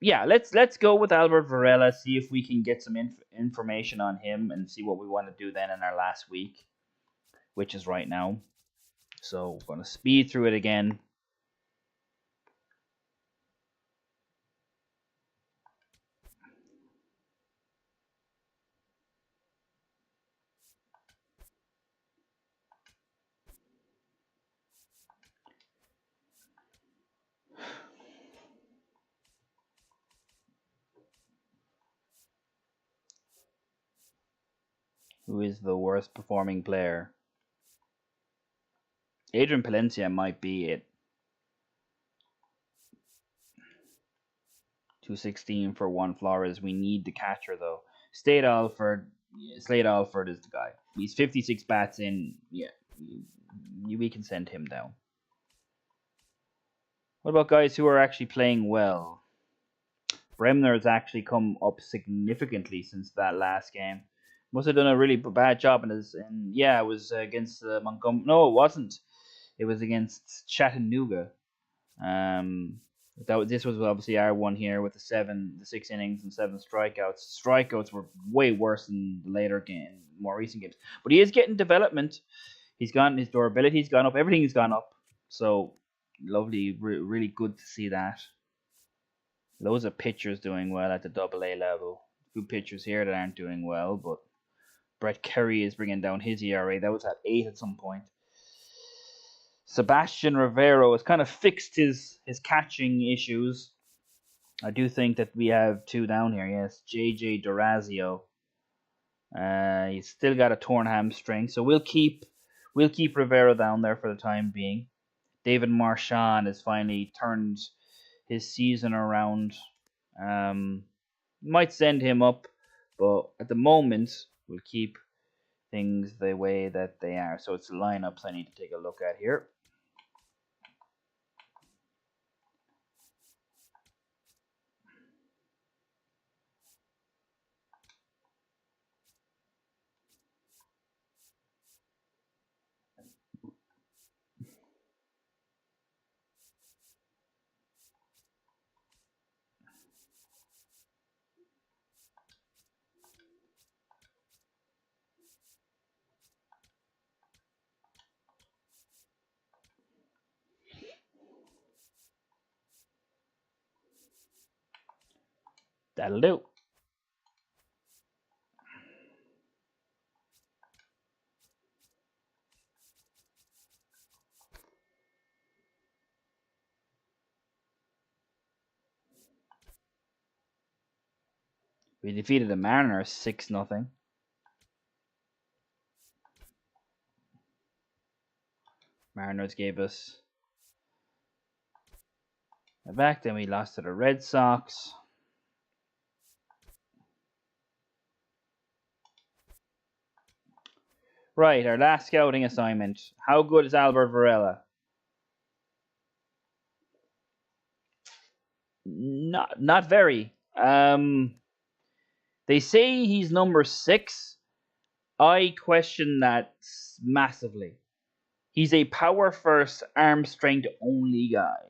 yeah, let's go with Albert Varela, see if we can get some information on him and see what we want to do then in our last week, which is right now. So we're going to speed through it again. Who is the worst performing player? Adrian Palencia might be it. 216 for Juan Flores. We need the catcher though. Slade Alford is the guy. He's 56 bats in. Yeah, we can send him down. What about guys who are actually playing well? Bremner has actually come up significantly since that last game. Must have done a really bad job in his. And yeah, it was against Montgomery. No, it wasn't. It was against Chattanooga. This was obviously our one here with the 6 innings and 7 strikeouts. Strikeouts were way worse in the later game, more recent games. But he is getting development. His durability's gone up. Everything's gone up. So lovely, really good to see that. Loads of pitchers doing well at the AA level. A few pitchers here that aren't doing well, but Brett Kerry is bringing down his ERA. That was at 8 at some point. Sebastian Rivero has kind of fixed his catching issues. I do think that we have 2 down here. Yes, JJ Durazio. He's still got a torn hamstring, so we'll keep Rivero down there for the time being. David Marchand has finally turned his season around. Might send him up, but at the moment we'll keep things the way that they are. So it's the lineups I need to take a look at here. That'll do. We defeated the Mariners 6-0. Mariners gave us a back, then we lost to the Red Sox. Right, our last scouting assignment. How good is Albert Varela? Not very. They say he's number 6. I question that massively. He's a power first, arm strength only guy.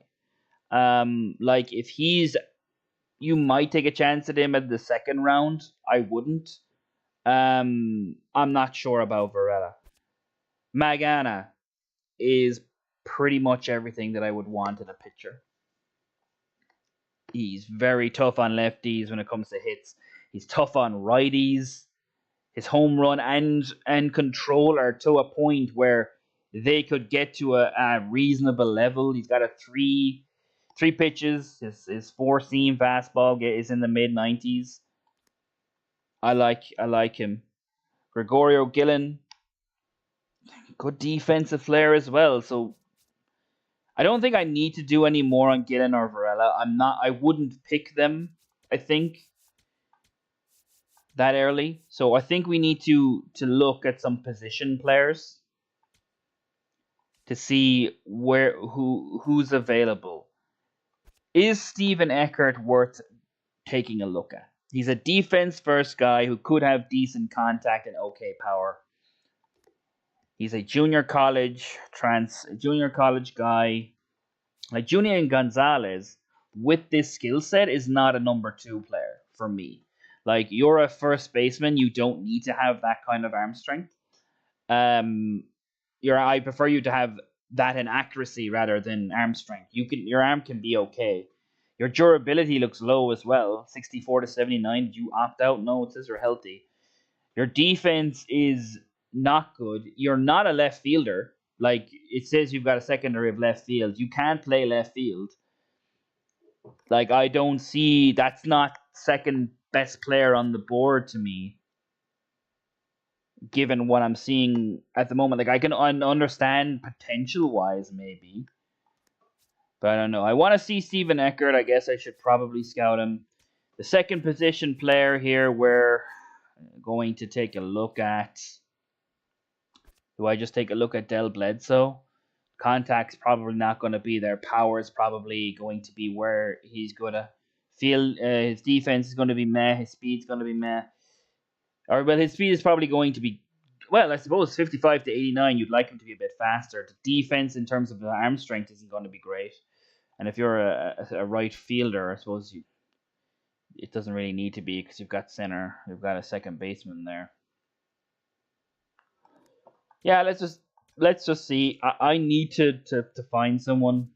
Like if you might take a chance at him at the second round. I wouldn't. I'm not sure about Varela. Magana is pretty much everything that I would want in a pitcher. He's very tough on lefties when it comes to hits. He's tough on righties. His home run and control are to a point where they could get to a reasonable level. He's got a three pitches. His 4-seam fastball is in the mid 90s. I like him. Gregorio Gillen, good defensive flair as well. So I don't think I need to do any more on Gillen or Varela. I wouldn't pick them, I think, that early. So I think we need to look at some position players to see who's available. Is Steven Eckert worth taking a look at? He's a defense first guy who could have decent contact and okay power. He's a junior college guy. Like Junior Gonzalez, with this skill set, is not a number 2 player for me. Like you're a first baseman, you don't need to have that kind of arm strength. I prefer you to have that in accuracy rather than arm strength. Your arm can be okay. Your durability looks low as well, 64 to 79. Did you opt out? No, it says you're healthy. Your defense is not good. You're not a left fielder. Like it says you've got a secondary of left field. You can't play left field. Like I don't see that's not second best player on the board to me. Given what I'm seeing at the moment, like I can understand potential wise maybe, But I don't know. I want to see Steven Eckert. I guess I should probably scout him. The second position player here we're going to take a look at. Do I just take a look at Del Bledsoe? Contact's probably not going to be there. Power's probably going to be where he's going to feel. His defense is going to be meh. His speed's going to be meh. Or, well, his speed is probably going to be, well, I suppose 55 to 89, you'd like him to be a bit faster. The defense, in terms of the arm strength, isn't going to be great. And if you're a right fielder, I suppose it doesn't really need to be because you've got center, you've got a second baseman there. Yeah, let's just see. I need to find someone.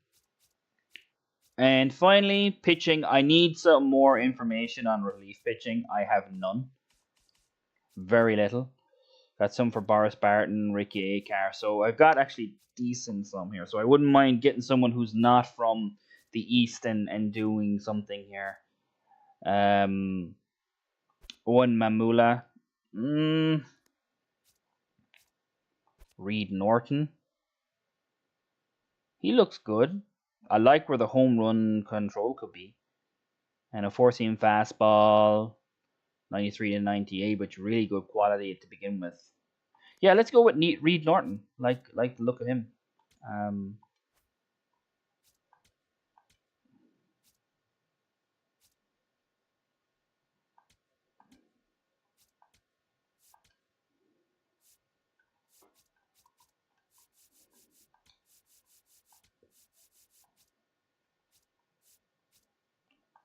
And finally, pitching. I need some more information on relief pitching. I have none. Very little. Got some for Boris Barton, Ricky Acar. So I've got actually decent some here. So I wouldn't mind getting someone who's not from the East and doing something here. Owen Mamula. Reed Norton. He looks good. I like where the home run control could be. And a 4-seam fastball. 93 to 98, but really good quality to begin with. Yeah, let's go with Reed Norton. Like the look of him.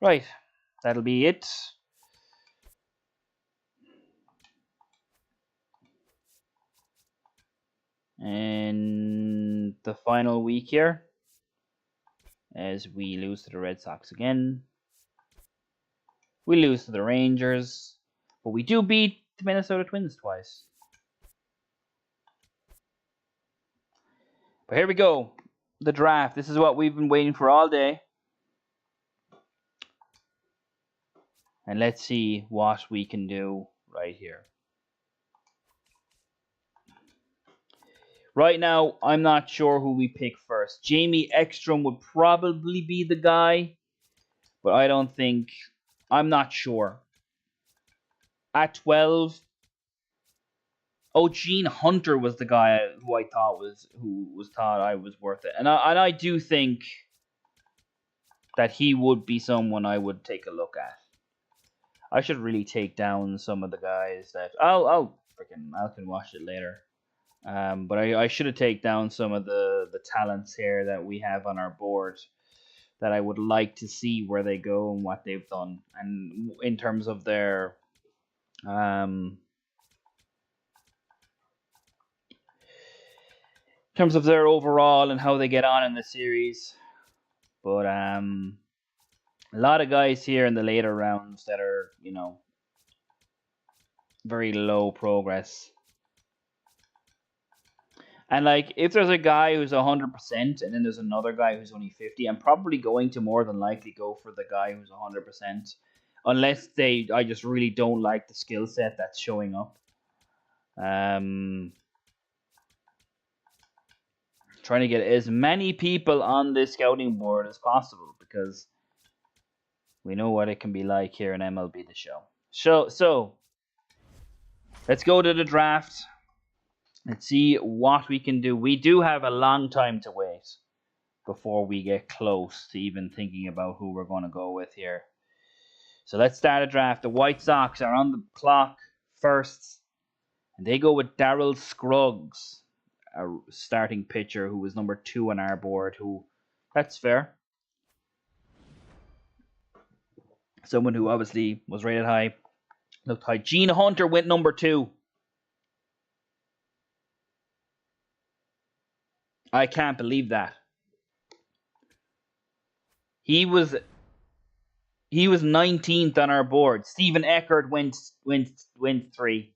Right, that'll be it. And the final week here, as we lose to the Red Sox again. We lose to the Rangers, but we do beat the Minnesota Twins twice. But here we go. The draft. This is what we've been waiting for all day. And let's see what we can do right here. Right now, I'm not sure who we pick first. Jamie Ekstrom would probably be the guy, but I don't think... I'm not sure. At 12... Oh, Gene Hunter was the guy who I thought I was worth it. And I do think that he would be someone I would take a look at. I should really take down some of the guys that... I can watch it later. But I should have taken down some of the talents here that we have on our board that I would like to see where they go and what they've done, and in terms of their overall and how they get on in the series. But a lot of guys here in the later rounds that are, very low progress. And like, if there's a guy who's 100% and then there's another guy who's only 50, I'm probably going to more than likely go for the guy who's 100%, unless I just really don't like the skill set that's showing up. Trying to get as many people on this scouting board as possible, because we know what it can be like here in MLB The Show. So let's go to the draft. Let's see what we can do. We do have a long time to wait before we get close to even thinking about who we're going to go with here. So let's start a draft. The White Sox are on the clock first, and they go with Darryl Scruggs, a starting pitcher who was number 2 on our board. That's fair. Someone who obviously was rated high, looked high. Gene Hunter went number 2. I can't believe that. He was 19th on our board. Steven Eckert went 3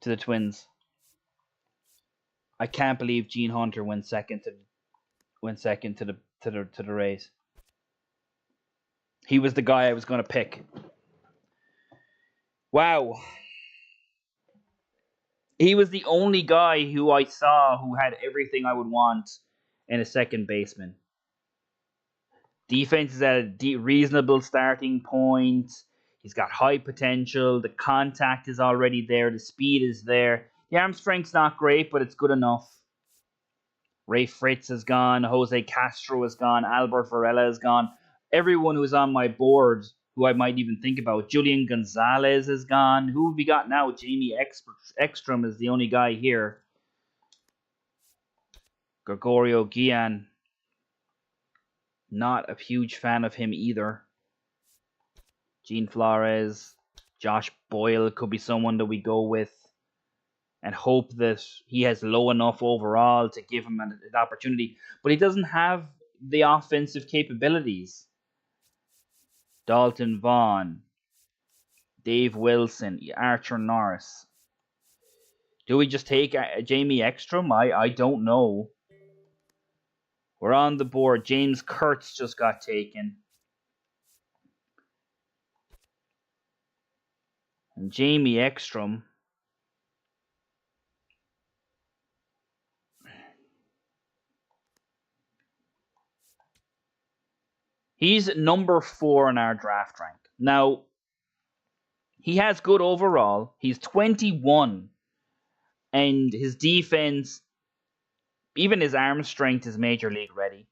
to the Twins. I can't believe Gene Hunter went second to the Rays. He was the guy I was going to pick. Wow. He was the only guy who I saw who had everything I would want and a second baseman. Defense is at a reasonable starting point. He's got high potential. The contact is already there. The speed is there. The arm strength's not great, but it's good enough. Ray Fritz is gone. Jose Castro is gone. Albert Varela is gone. Everyone who's on my board, who I might even think about, Julian Gonzalez is gone. Who have we got now? Jamie Ekstrom is the only guy here. Gregorio Guillen. Not a huge fan of him either. Gene Flores. Josh Boyle could be someone that we go with and hope that he has low enough overall to give him an opportunity. But he doesn't have the offensive capabilities. Dalton Vaughn, Dave Wilson, Archer Norris. Do we just take Jamie Ekstrom? I don't know. We're on the board. James Kurtz just got taken. And Jamie Ekstrom. He's number 4 in our draft rank. Now, he has good overall. He's 21. And his defense, even his arm strength, is major league ready.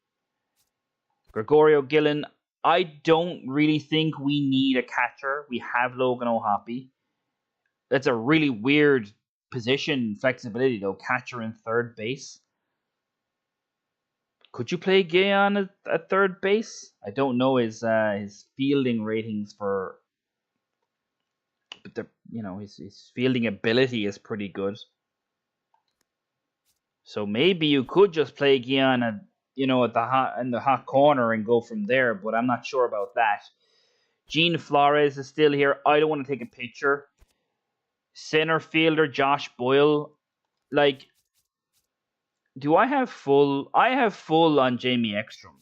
Gregorio Guillen, I don't really think we need a catcher. We have Logan O'Hoppe. That's a really weird position flexibility, though. Catcher and third base. Could you play Guillen at third base? I don't know his fielding ratings for, but his fielding ability is pretty good. So maybe you could just play Guillen at in the hot corner and go from there, but I'm not sure about that. Gene Flores is still here. I don't want to take a picture. Center fielder Josh Boyle. Like, do I have full? I have full on Jamie Ekstrom.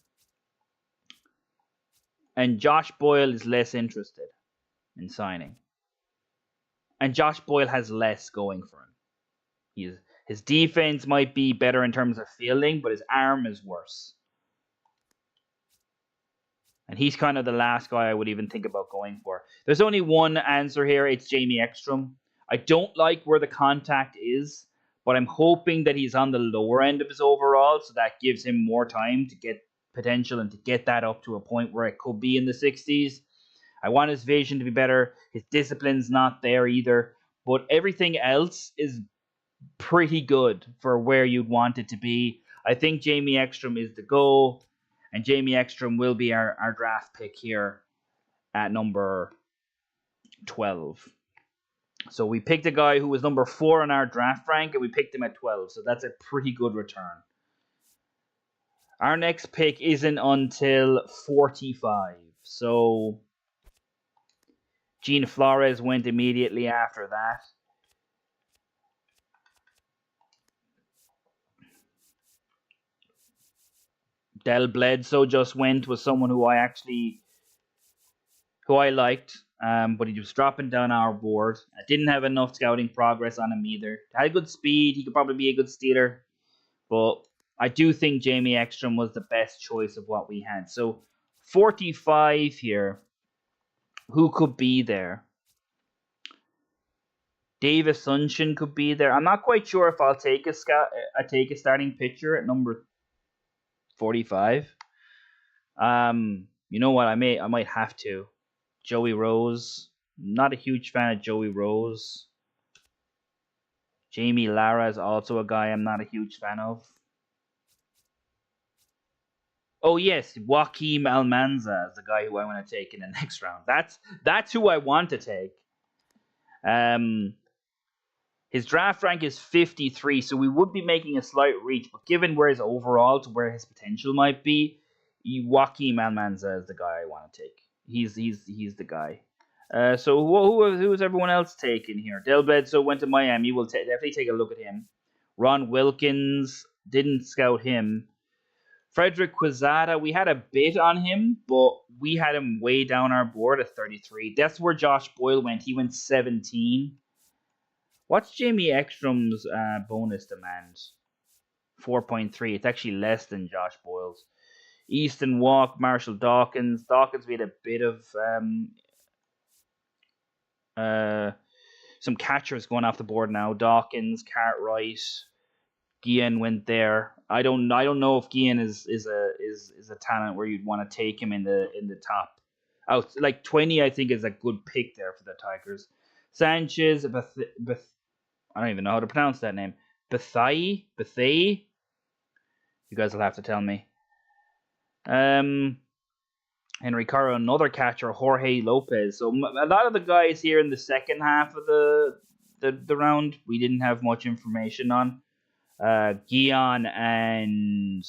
And Josh Boyle is less interested in signing. And Josh Boyle has less going for him. His defense might be better in terms of fielding, but his arm is worse. And he's kind of the last guy I would even think about going for. There's only one answer here. It's Jamie Ekstrom. I don't like where the contact is, but I'm hoping that he's on the lower end of his overall, so that gives him more time to get potential and to get that up to a point where it could be in the 60s. I want his vision to be better. His discipline's not there either. But everything else is pretty good for where you'd want it to be. I think Jamie Ekstrom is the goal, and Jamie Ekstrom will be our draft pick here at number 12. So we picked a guy who was number 4 in our draft rank, and we picked him at 12. So that's a pretty good return. Our next pick isn't until 45. So Gene Flores went immediately after that. Del Bledsoe just went, was someone who I liked, but he was dropping down our board. I didn't have enough scouting progress on him either. Had good speed. He could probably be a good stealer, but I do think Jamie Ekstrom was the best choice of what we had. So 45 here. Who could be there? Davis Sunshin could be there. I'm not quite sure if I'll take a starting pitcher at number 45. You know what? I might have to. Joey Rose. Not a huge fan of Joey Rose. Jamie Lara is also a guy I'm not a huge fan of. Oh yes, Joaquim Almanza is the guy who I want to take in the next round. That's who I want to take. His draft rank is 53, so we would be making a slight reach, but given where his overall to where his potential might be, Joaquim Almanza is the guy I want to take. He's the guy. So who is everyone else taking here? Del Bledsoe went to Miami. We'll definitely take a look at him. Ron Wilkins, didn't scout him. Frederick Quezada, we had a bit on him, but we had him way down our board at 33. That's where Josh Boyle went. He went 17. What's Jamie Ekstrom's bonus demand? 4.3. It's actually less than Josh Boyles. Easton Walk, Marshall Dawkins. Dawkins, we had a bit of some catchers going off the board now. Dawkins, Cartwright, Guillen went there. I don't know if Guillen is a talent where you'd want to take him in the top. Out like 20, I think is a good pick there for the Tigers. Sanchez, I don't even know how to pronounce that name. Bethai. You guys will have to tell me. Henry Caro, another catcher, Jorge Lopez. So a lot of the guys here in the second half of the round, we didn't have much information on. Guion, and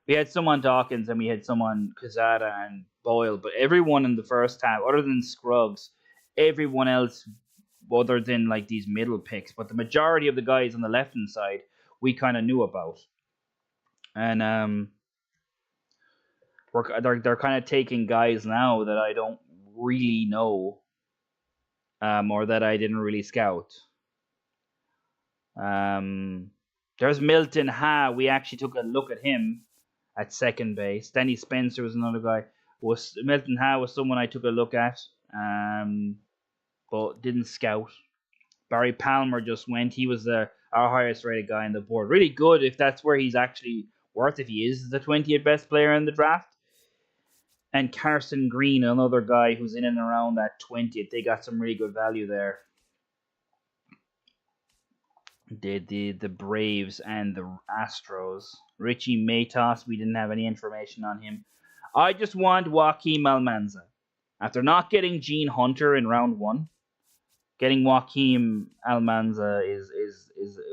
we had some on Dawkins and we had some on Quezada and Boyle, but everyone in the first half, other than Scruggs, everyone else, other than like these middle picks, but the majority of the guys on the left hand side, we kind of knew about. And they're kind of taking guys now that I don't really know, or that I didn't really scout. There's Milton Ha. We actually took a look at him at second base. Danny Spencer was another guy. Milton Ha was someone I took a look at, but didn't scout. Barry Palmer just went. He was our highest rated guy on the board. Really good if that's where he's actually worth. If he is the 20th best player in the draft. And Carson Green, another guy who's in and around that 20th. They got some really good value there. The Braves and the Astros. Richie Matos, we didn't have any information on him. I just want Joaquim Almanza. After not getting Gene Hunter in round 1, getting Joaquim Almanza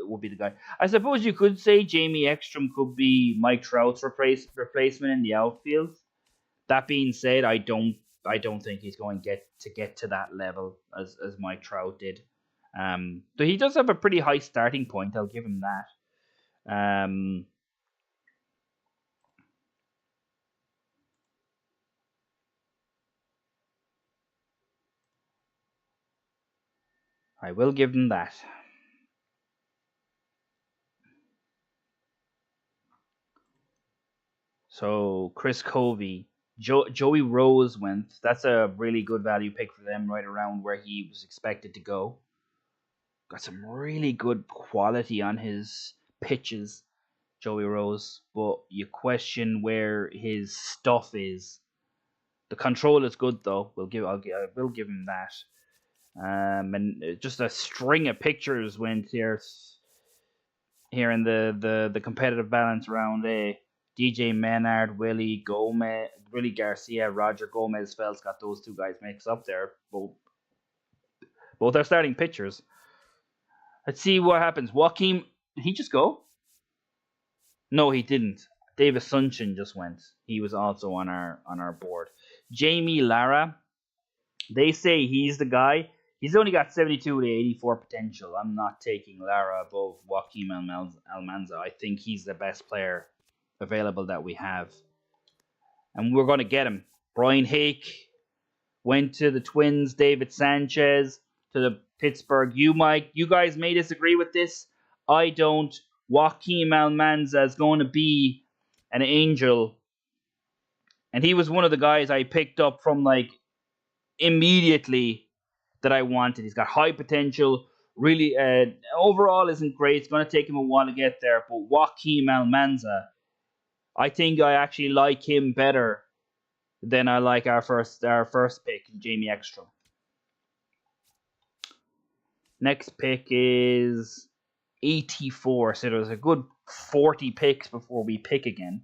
would be the guy. I suppose you could say Jamie Ekstrom could be Mike Trout's replacement in the outfield. That being said, I don't think he's going to get to that level as Mike Trout did. So he does have a pretty high starting point. I'll give him that. I will give him that. So Chris Covey, Joey Rose went. That's a really good value pick for them, right around where he was expected to go. Got some really good quality on his pitches, Joey Rose, but you question where his stuff is. The control is good though. I will give him that. And just a string of pictures went here in the competitive balance round A. DJ Menard, Willie Garcia, Roger Gomez Phelps got those two guys mixed up there. Both are starting pitchers. Let's see what happens. Joaquim, did he just go? No, he didn't. David Sunchin just went. He was also on our board. Jamie Lara, they say he's the guy. He's only got 72 to 84 potential. I'm not taking Lara above Joaquim Almanza. I think he's the best player available that we have. And we're going to get him. Brian Hake went to the Twins. David Sanchez to the Pittsburgh. You guys may disagree with this. I don't. Joaquim Almanza is going to be an Angel. And he was one of the guys I picked up from like immediately that I wanted. He's got high potential. Really, overall isn't great. It's going to take him a while to get there. But Joaquim Almanza, I think I actually like him better than I like our first pick, Jamie Ekstrom. Next pick is 84. So there's a good 40 picks before we pick again.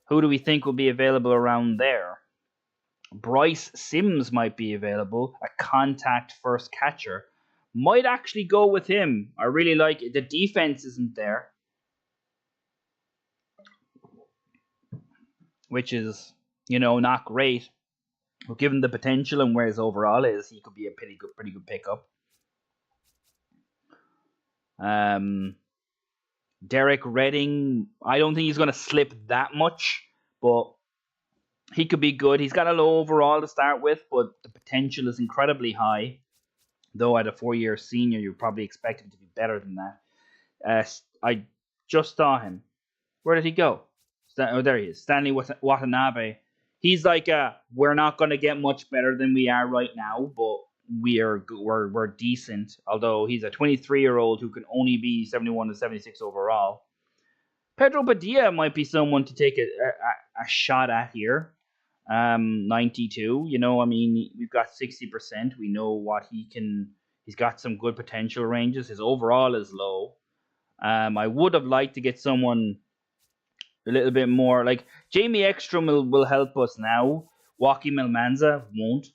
Who do we think will be available around there? Bryce Sims might be available, a contact first catcher. Might actually go with him. I really like it. The defense isn't there, which is, not great. But given the potential and where his overall is, he could be a pretty good pickup. Derek Redding, I don't think he's going to slip that much, but he could be good. He's got a low overall to start with, but the potential is incredibly high. Though at a 4-year senior, you probably expect him to be better than that. Just saw him. Where did he go? Oh, there he is. Stanley Watanabe. He's like, we're not going to get much better than we are right now, but we're decent. Although he's a 23-year-old who can only be 71 to 76 overall. Pedro Padilla might be someone to take a shot at here. 92. You know, I mean, we've got 60%. We know what he can. He's got some good potential ranges. His overall is low. I would have liked to get someone a little bit more. Like Jamie Ekstrom will help us now. Joaquin Almanza won't.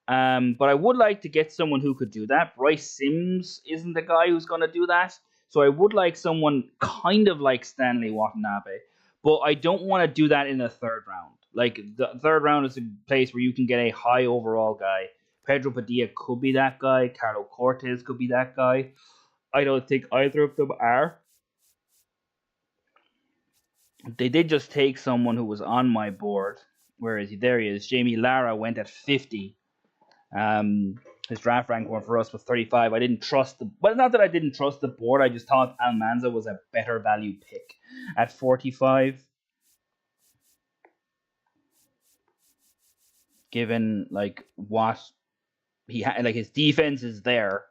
But I would like to get someone who could do that. Bryce Sims isn't the guy who's going to do that. So I would like someone kind of like Stanley Watanabe. But I don't want to do that in the third round. Like, the third round is a place where you can get a high overall guy. Pedro Padilla could be that guy. Carlo Cortez could be that guy. I don't think either of them are. They did just take someone who was on my board. Where is he? There he is. Jamie Lara went at 50. His draft rank one for us was 35. I didn't trust the, but not that I didn't trust the board. I just thought Almanza was a better value pick at 45. Given like what he had, like his defense is there,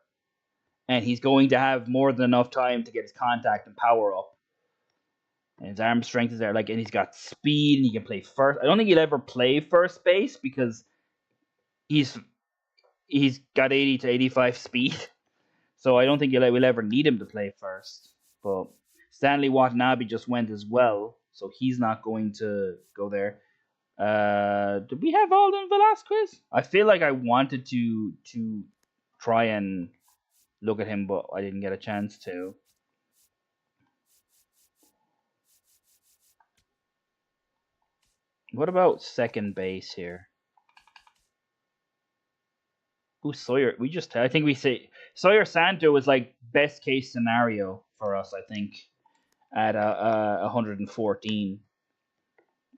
and he's going to have more than enough time to get his contact and power up. And his arm strength is there, like, and he's got speed, and he can play first. I don't think he'll ever play first base because he's got 80 to 85 speed, so I don't think we'll ever need him to play first. But Stanley Watanabe just went as well, so he's not going to go there. Did we have Alden Velasquez? I feel like I wanted to try and look at him, but I didn't get a chance to. What about second base here? Ooh, Sawyer. I think we say Sawyer Santo was like best case scenario for us. I think at 114.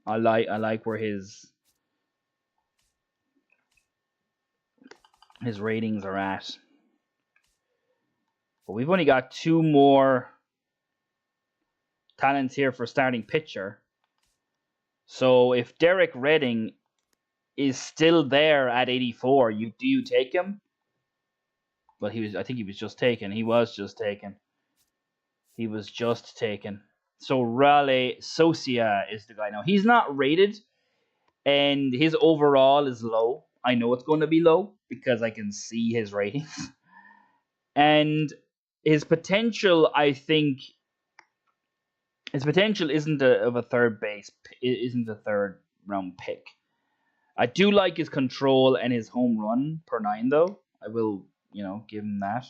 I like where his ratings are at. But we've only got two more talents here for starting pitcher. So if Derek Redding is still there at 84, do you take him? Well, I think he was just taken. He was just taken. So Raleigh Socia is the guy now. He's not rated, and his overall is low. I know it's going to be low because I can see his ratings. And his potential, I think, isn't a third round pick. I do like his control and his home run per 9, though. I will, give him that.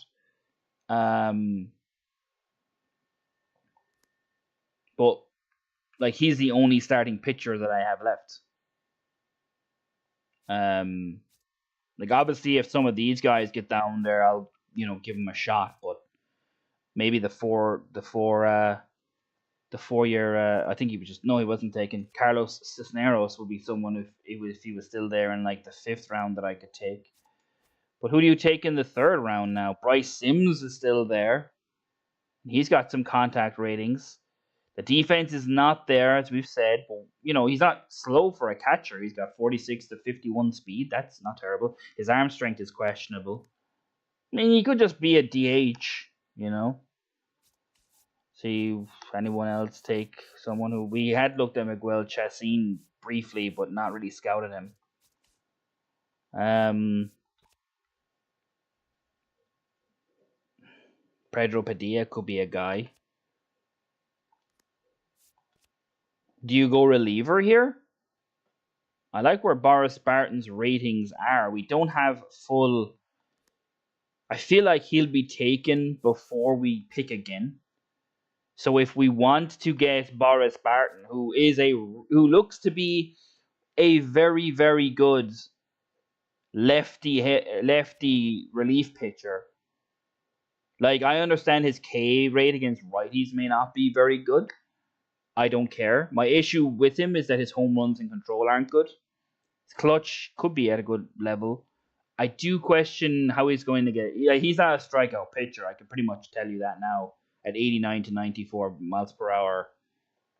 But like, he's the only starting pitcher that I have left. Like, obviously, if some of these guys get down there, I'll give him a shot. But maybe the 4-year. I think he wasn't taken. Carlos Cisneros would be someone if he was still there in like the 5th round that I could take. But who do you take in the 3rd round now? Bryce Sims is still there. He's got some contact ratings. The defense is not there, as we've said, but he's not slow for a catcher. He's got 46 to 51 speed. That's not terrible. His arm strength is questionable. I mean, he could just be a DH, See if anyone else take someone who we had looked at Miguel Chassin briefly, but not really scouted him. Pedro Padilla could be a guy. Do you go reliever here? I like where Boris Barton's ratings are. We don't have full. I feel like he'll be taken before we pick again. So if we want to get Boris Barton, who looks to be a very, very good lefty relief pitcher. Like, I understand his K rate against righties may not be very good. I don't care. My issue with him is that his home runs and control aren't good. His clutch could be at a good level. I do question how he's going to get. He's not a strikeout pitcher. I can pretty much tell you that now. at 89 to 94 miles per hour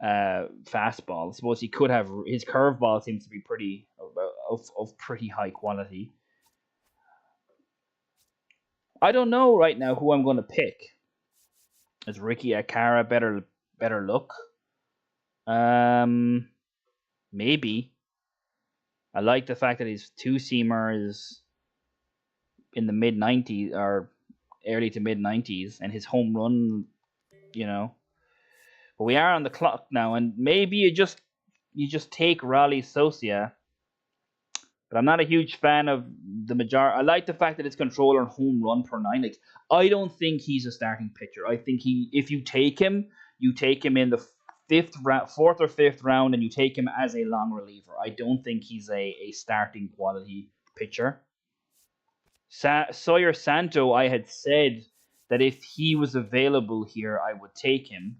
fastball. I suppose he could have his curveball seems to be pretty of pretty high quality. I don't know right now who I'm going to pick. Is Ricky Akara better look? Um, maybe. I like the fact that his two seamer is in the mid 90s or early to mid 90s, and his home run, you know. But we are on the clock now, and maybe you just take Raleigh Socia. But I'm not a huge fan of the majority. I like the fact that it's controller and home run per nine. Like I don't think he's a starting pitcher. I think if you take him in the fourth or fifth round, and you take him as a long reliever. I don't think he's a starting quality pitcher. Sawyer Santo, I had said that if he was available here, I would take him.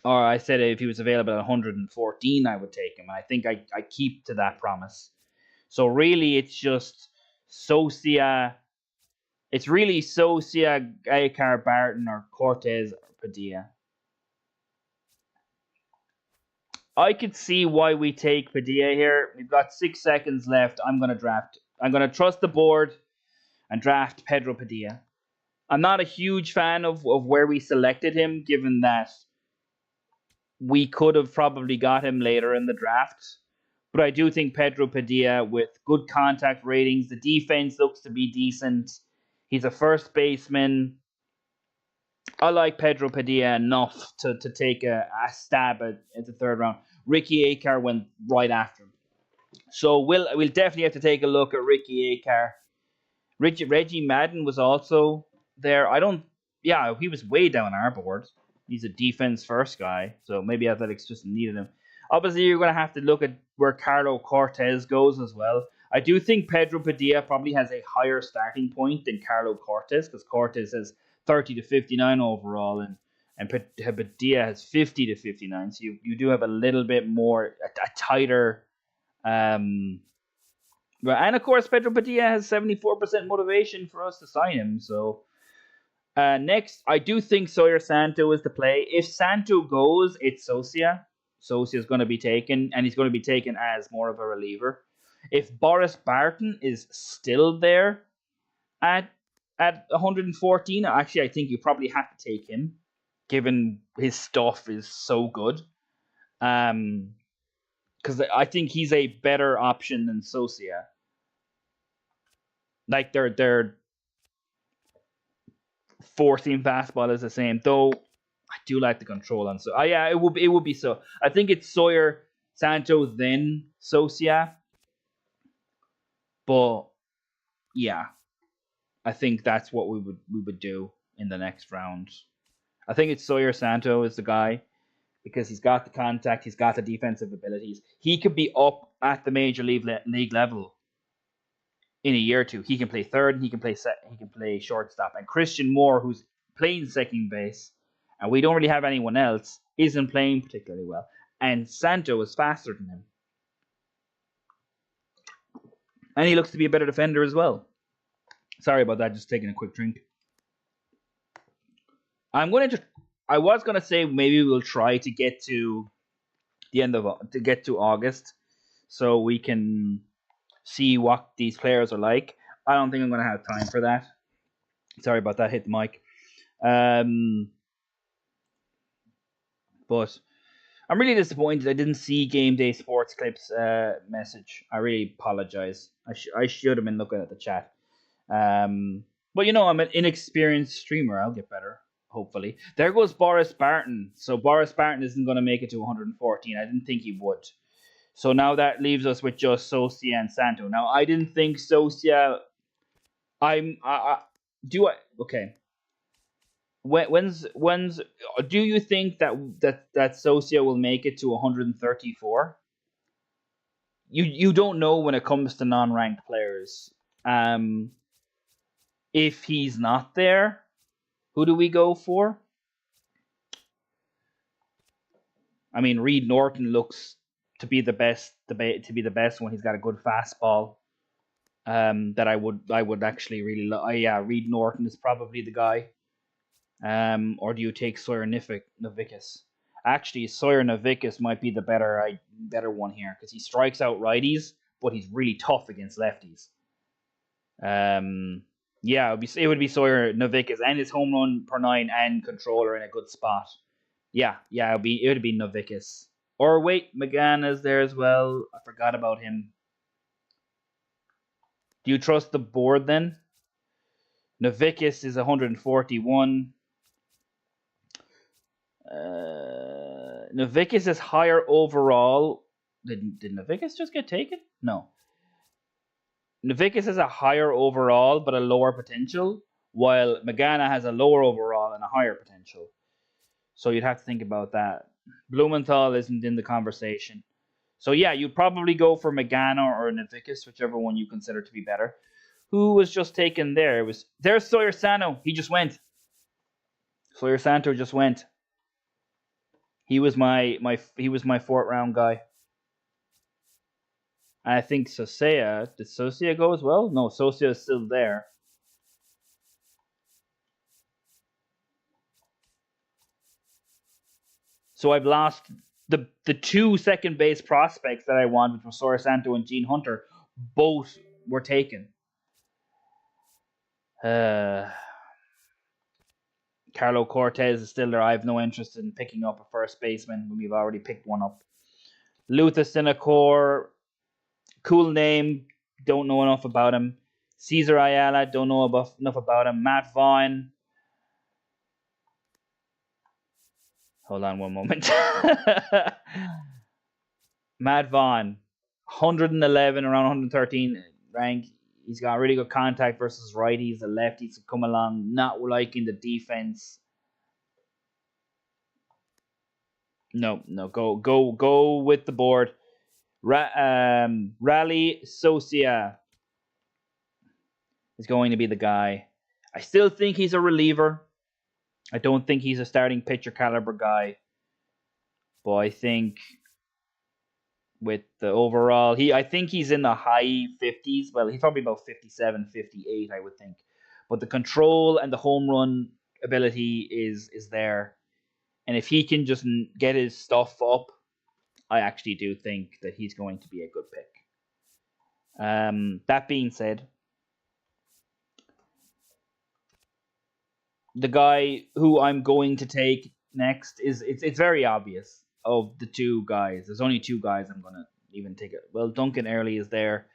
Or I said if he was available at 114, I would take him. And I think I keep to that promise. So really, it's just Socia. It's really Socia, Gaicar, Barton, or Cortez or Padilla. I could see why we take Padilla here. We've got 6 seconds left. I'm going to draft. I'm going to trust the board and draft Pedro Padilla. I'm not a huge fan of where we selected him, given that we could have probably got him later in the draft. But I do think Pedro Padilla, with good contact ratings, the defense looks to be decent. He's a first baseman. I like Pedro Padilla enough to take a stab at the third round. Ricky Akar went right after him. So we'll definitely have to take a look at Ricky Akar. Reggie Madden was also there. I don't. Yeah, he was way down our board. He's a defense first guy, so maybe Athletics just needed him. Obviously, you're going to have to look at where Carlo Cortez goes as well. I do think Pedro Padilla probably has a higher starting point than Carlo Cortez, because Cortez has 30 to 59 overall, and Padilla has 50 to 59. So you do have a little bit more a tighter. And of course, Pedro Padilla has 74% motivation for us to sign him. So next, I do think Sawyer Santo is the play. If Santo goes, it's Socia. Socia is going to be taken, and he's going to be taken as more of a reliever. If Boris Barton is still there at 114, actually, I think you probably have to take him, given his stuff is so good. Because I think he's a better option than Socia. Like their four-seam fastball is the same, though. I do like the control on so. Yeah, it would be so. I think it's Sawyer Santo then Socia, but yeah, I think that's what we would do in the next round. I think it's Sawyer Santo is the guy because he's got the contact, he's got the defensive abilities. He could be up at the major league level in a year or two. He can play third, and he can play shortstop. And Christian Moore, who's playing second base, and we don't really have anyone else, isn't playing particularly well. And Santo is faster than him, and he looks to be a better defender as well. Sorry about that. Just taking a quick drink. I was gonna say maybe we'll try to get to the end of to get to August, so we can see what these players are like. I don't think I'm gonna have time for that. Sorry about that. Hit the mic. But I'm really disappointed I didn't see Game Day Sports Clips message. I really apologize. I should have been looking at the chat. But I'm an inexperienced streamer. I'll get better, hopefully. There goes Boris Barton. So Boris Barton isn't going to make it to 114. I didn't think he would. So now that leaves us with just Socia and Santo. Now I didn't think Socia. Okay. When's do you think that Socia will make it to 134? You don't know when it comes to non-ranked players. If he's not there, who do we go for? I mean, Reed Norton looks to be the best when he's got a good fastball. that I would actually really yeah, Reed Norton is probably the guy. Or do you take Sawyer Novickis? Actually, Sawyer Novickis might be the better one here because he strikes out righties, but he's really tough against lefties. Um, yeah, it would be Sawyer Novickis, and his home run per nine and controller in a good spot. Yeah, it would be Novickis. Or wait, McGann is there as well. I forgot about him. Do you trust the board then? Novickis is 141. Novickis is higher overall. Did Novickis just get taken? No. Novickis has a higher overall but a lower potential, while Magana has a lower overall and a higher potential. So you'd have to think about that. Blumenthal isn't in the conversation. So yeah, you'd probably go for Magana or Novickis, whichever one you consider to be better. Who was just taken there? There's Sawyer Sano. He just went. Sawyer Santo just went. He was my fourth round guy. I think Sosea. Did Sosea go as well? No, Sosea is still there. So I've lost the two second base prospects that I wanted, which were Sora Santo and Gene Hunter. Both were taken. Carlo Cortez is still there. I have no interest in picking up a first baseman when we've already picked one up. Luther Sinacor, cool name. Don't know enough about him. Cesar Ayala, don't know enough about him. Matt Vaughn. Hold on one moment. Matt Vaughn, 111, around 113 rank. He's got really good contact versus righties. The lefties have come along, not liking the defense. No, go with the board. Rally Socia is going to be the guy. I still think he's a reliever. I don't think he's a starting pitcher caliber guy. But I think with the overall, I think he's in the high 50s. Well, he's probably about 57, 58, I would think. But the control and the home run ability is there. And if he can just get his stuff up, I actually do think that he's going to be a good pick. That being said, the guy who I'm going to take next it's very obvious of the two guys. There's only two guys I'm gonna even take it. Well, Duncan Early is there.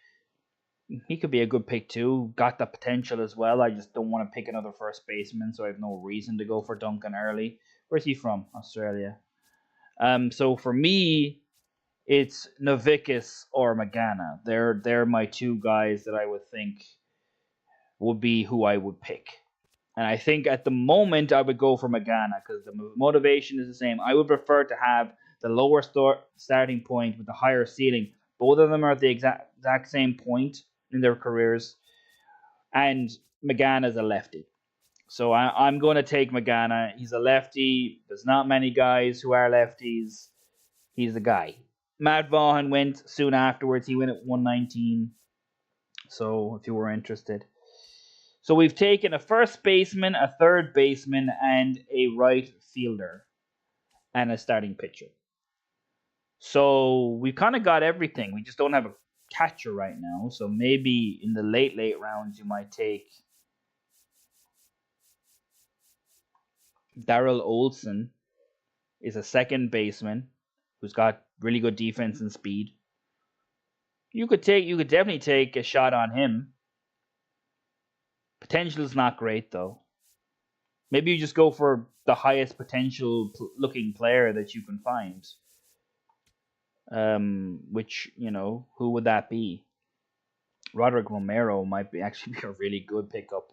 He could be a good pick too. Got the potential as well. I just don't want to pick another first baseman, so I have no reason to go for Duncan Early. Where's he from? Australia. So for me, it's Novickis or Magana. They're my two guys that I would think would be who I would pick. And I think at the moment I would go for Magana because the motivation is the same. I would prefer to have the lower starting point with the higher ceiling. Both of them are at the exact same point in their careers. And Magana is a lefty. So I'm going to take Magana. He's a lefty. There's not many guys who are lefties. He's the guy. Matt Vaughan went soon afterwards. He went at 119. So if you were interested. So we've taken a first baseman, a third baseman, and a right fielder, and a starting pitcher. So we've kind of got everything. We just don't have a catcher right now. So maybe in the late rounds, you might take Daryl Olson, is a second baseman who's got really good defense and speed. You could definitely take a shot on him. Potential is not great though. Maybe you just go for the highest potential looking player that you can find. Which who would that be? Roderick Romero might be actually be a really good pickup.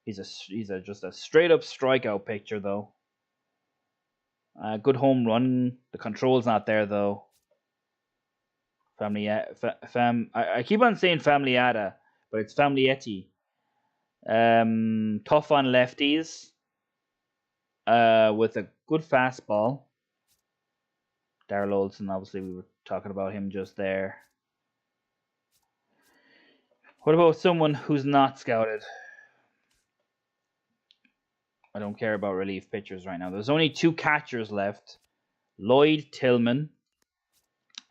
He's just a straight up strikeout pitcher though. Good home run. The control's not there though. I keep on saying Familiata, but it's Familietti. Tough on lefties. With a good fastball. Daryl Olson, obviously we were talking about him just there. What about someone who's not scouted? I don't care about relief pitchers right now. There's only two catchers left: Lloyd Tillman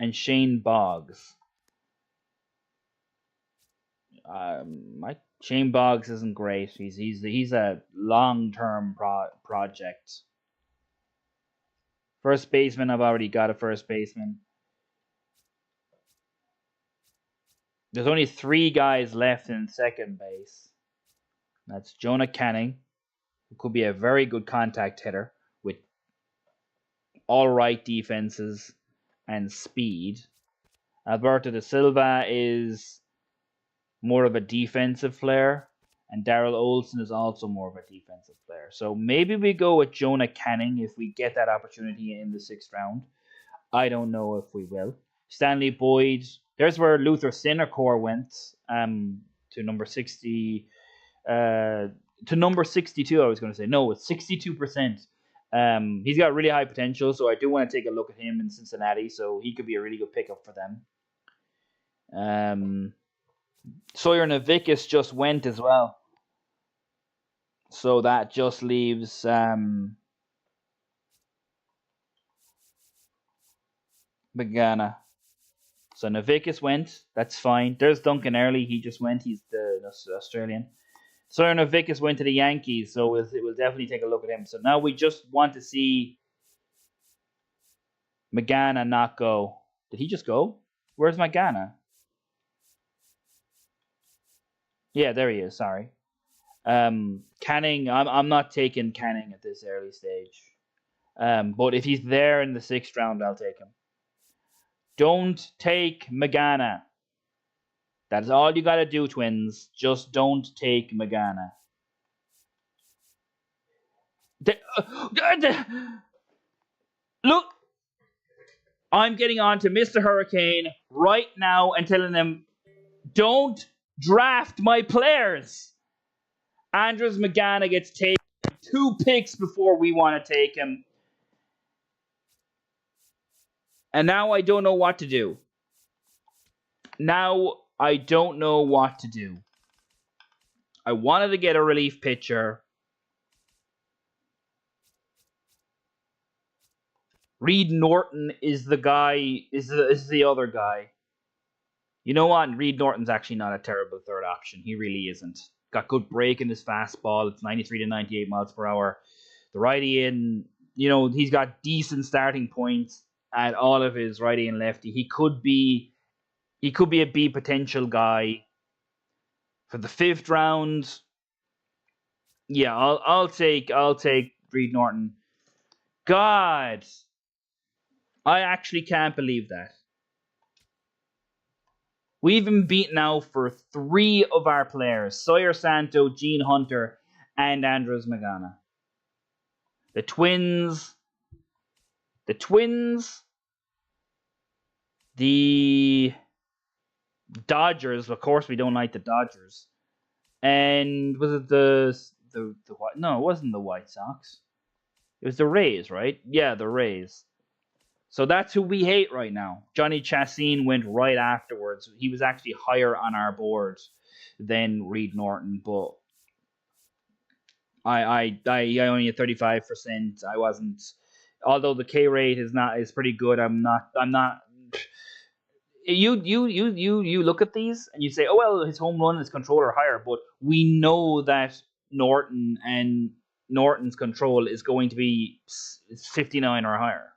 and Shane Boggs. Shane Boggs isn't great. He's a long-term project. First baseman, I've already got a first baseman. There's only three guys left in second base. That's Jonah Canning, who could be a very good contact hitter with all right defenses and speed. Alberto da Silva is more of a defensive player, and Daryl Olson is also more of a defensive player. So maybe we go with Jonah Canning if we get that opportunity in the 6th round. I don't know if we will. Stanley Boyd, there's where Luther Sinercore went, to number 60, to number 62, I was going to say. No, it's 62%. He's got really high potential, so I do want to take a look at him in Cincinnati, so he could be a really good pickup for them. Sawyer Novikis just went as well. So that just leaves Magana. So Novikis went. That's fine. There's Duncan Early. He just went. He's the Australian. Sawyer Novikis went to the Yankees, so we'll definitely take a look at him. So now we just want to see Magana not go. Did he just go? Where's Magana? Yeah, there he is. Sorry. Canning, I'm not taking Canning at this early stage. But if he's there in the 6th round, I'll take him. Don't take Magana. That's all you got to do, Twins. Just don't take Magana. Look, I'm getting on to Mr. Hurricane right now and telling him, don't draft my players. Andres Magana gets taken 2 picks before we want to take him. And now I don't know what to do. I wanted to get a relief pitcher. Reed Norton is the guy, is the other guy. You know what? Reed Norton's actually not a terrible third option. He really isn't. Got good break in his fastball. It's 93 to 98 miles per hour. The righty in, he's got decent starting points at all of his righty and lefty. He could be a B potential guy for the 5th round. Yeah, I'll take Reed Norton. God, I actually can't believe that. We've been beaten out for 3 of our players: Sawyer Santo, Gene Hunter, and Andres Magana. The Twins, the Dodgers. Of course, we don't like the Dodgers. And was it the what? No, it wasn't the White Sox. It was the Rays, right? Yeah, the Rays. So that's who we hate right now. Johnny Chassin went right afterwards. He was actually higher on our board than Reed Norton, but I only had 35%. I wasn't, although the K rate is pretty good. I'm not. You look at these and you say, oh well, his home run, his control are higher, but we know that Norton's control is going to be 59 or higher.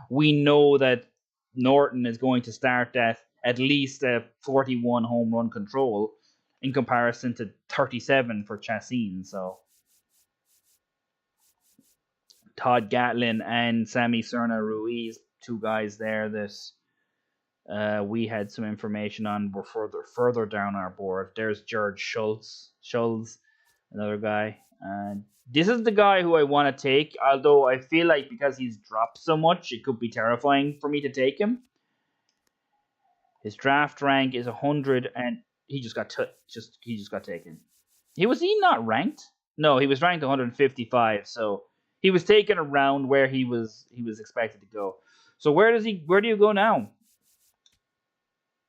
We know that Norton is going to start at least a 41 home run control in comparison to 37 for Chassin. So Todd Gatlin and Sammy Serna Ruiz, 2 guys there that we had some information on were further down our board. There's George Schultz, another guy. This is the guy who I want to take, although I feel like because he's dropped so much, it could be terrifying for me to take him. His draft rank is 100, and he just got taken. Was he not ranked? No, he was ranked 155, so he was taken around where he was expected to go. So where do you go now?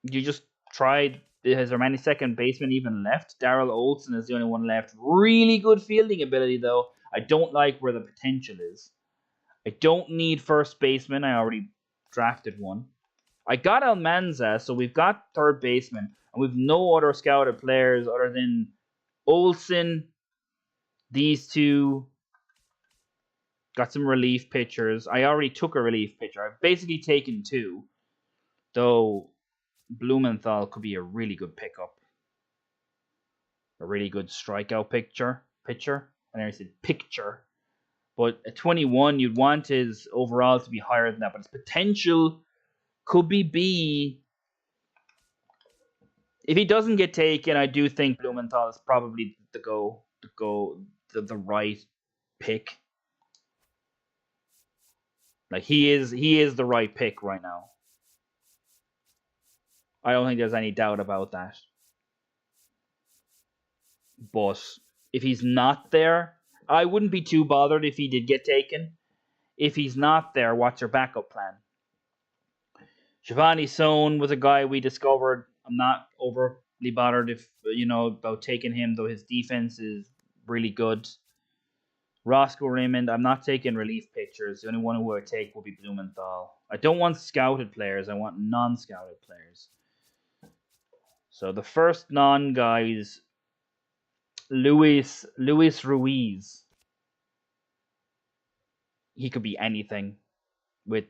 You just tried Is there many second basemen even left? Darrell Olsen is the only one left. Really good fielding ability, though. I don't like where the potential is. I don't need first baseman. I already drafted one. I got Almanza, so we've got third baseman, and we've no other scouted players other than Olsen. These two. Got some relief pitchers. I already took a relief pitcher. I've basically taken two, though Blumenthal could be a really good pickup. A really good strikeout pitcher. I never said picture. But at 21, you'd want his overall to be higher than that. But his potential could be B. If he doesn't get taken, I do think Blumenthal is probably the right pick. Like he is the right pick right now. I don't think there's any doubt about that. But if he's not there, I wouldn't be too bothered if he did get taken. If he's not there, what's your backup plan? Giovanni Sohn was a guy we discovered. I'm not overly bothered about taking him, though his defense is really good. Roscoe Raymond, I'm not taking relief pitchers. The only one who I would take will be Blumenthal. I don't want scouted players. I want non-scouted players. So the first non-guy is Luis Ruiz. He could be anything with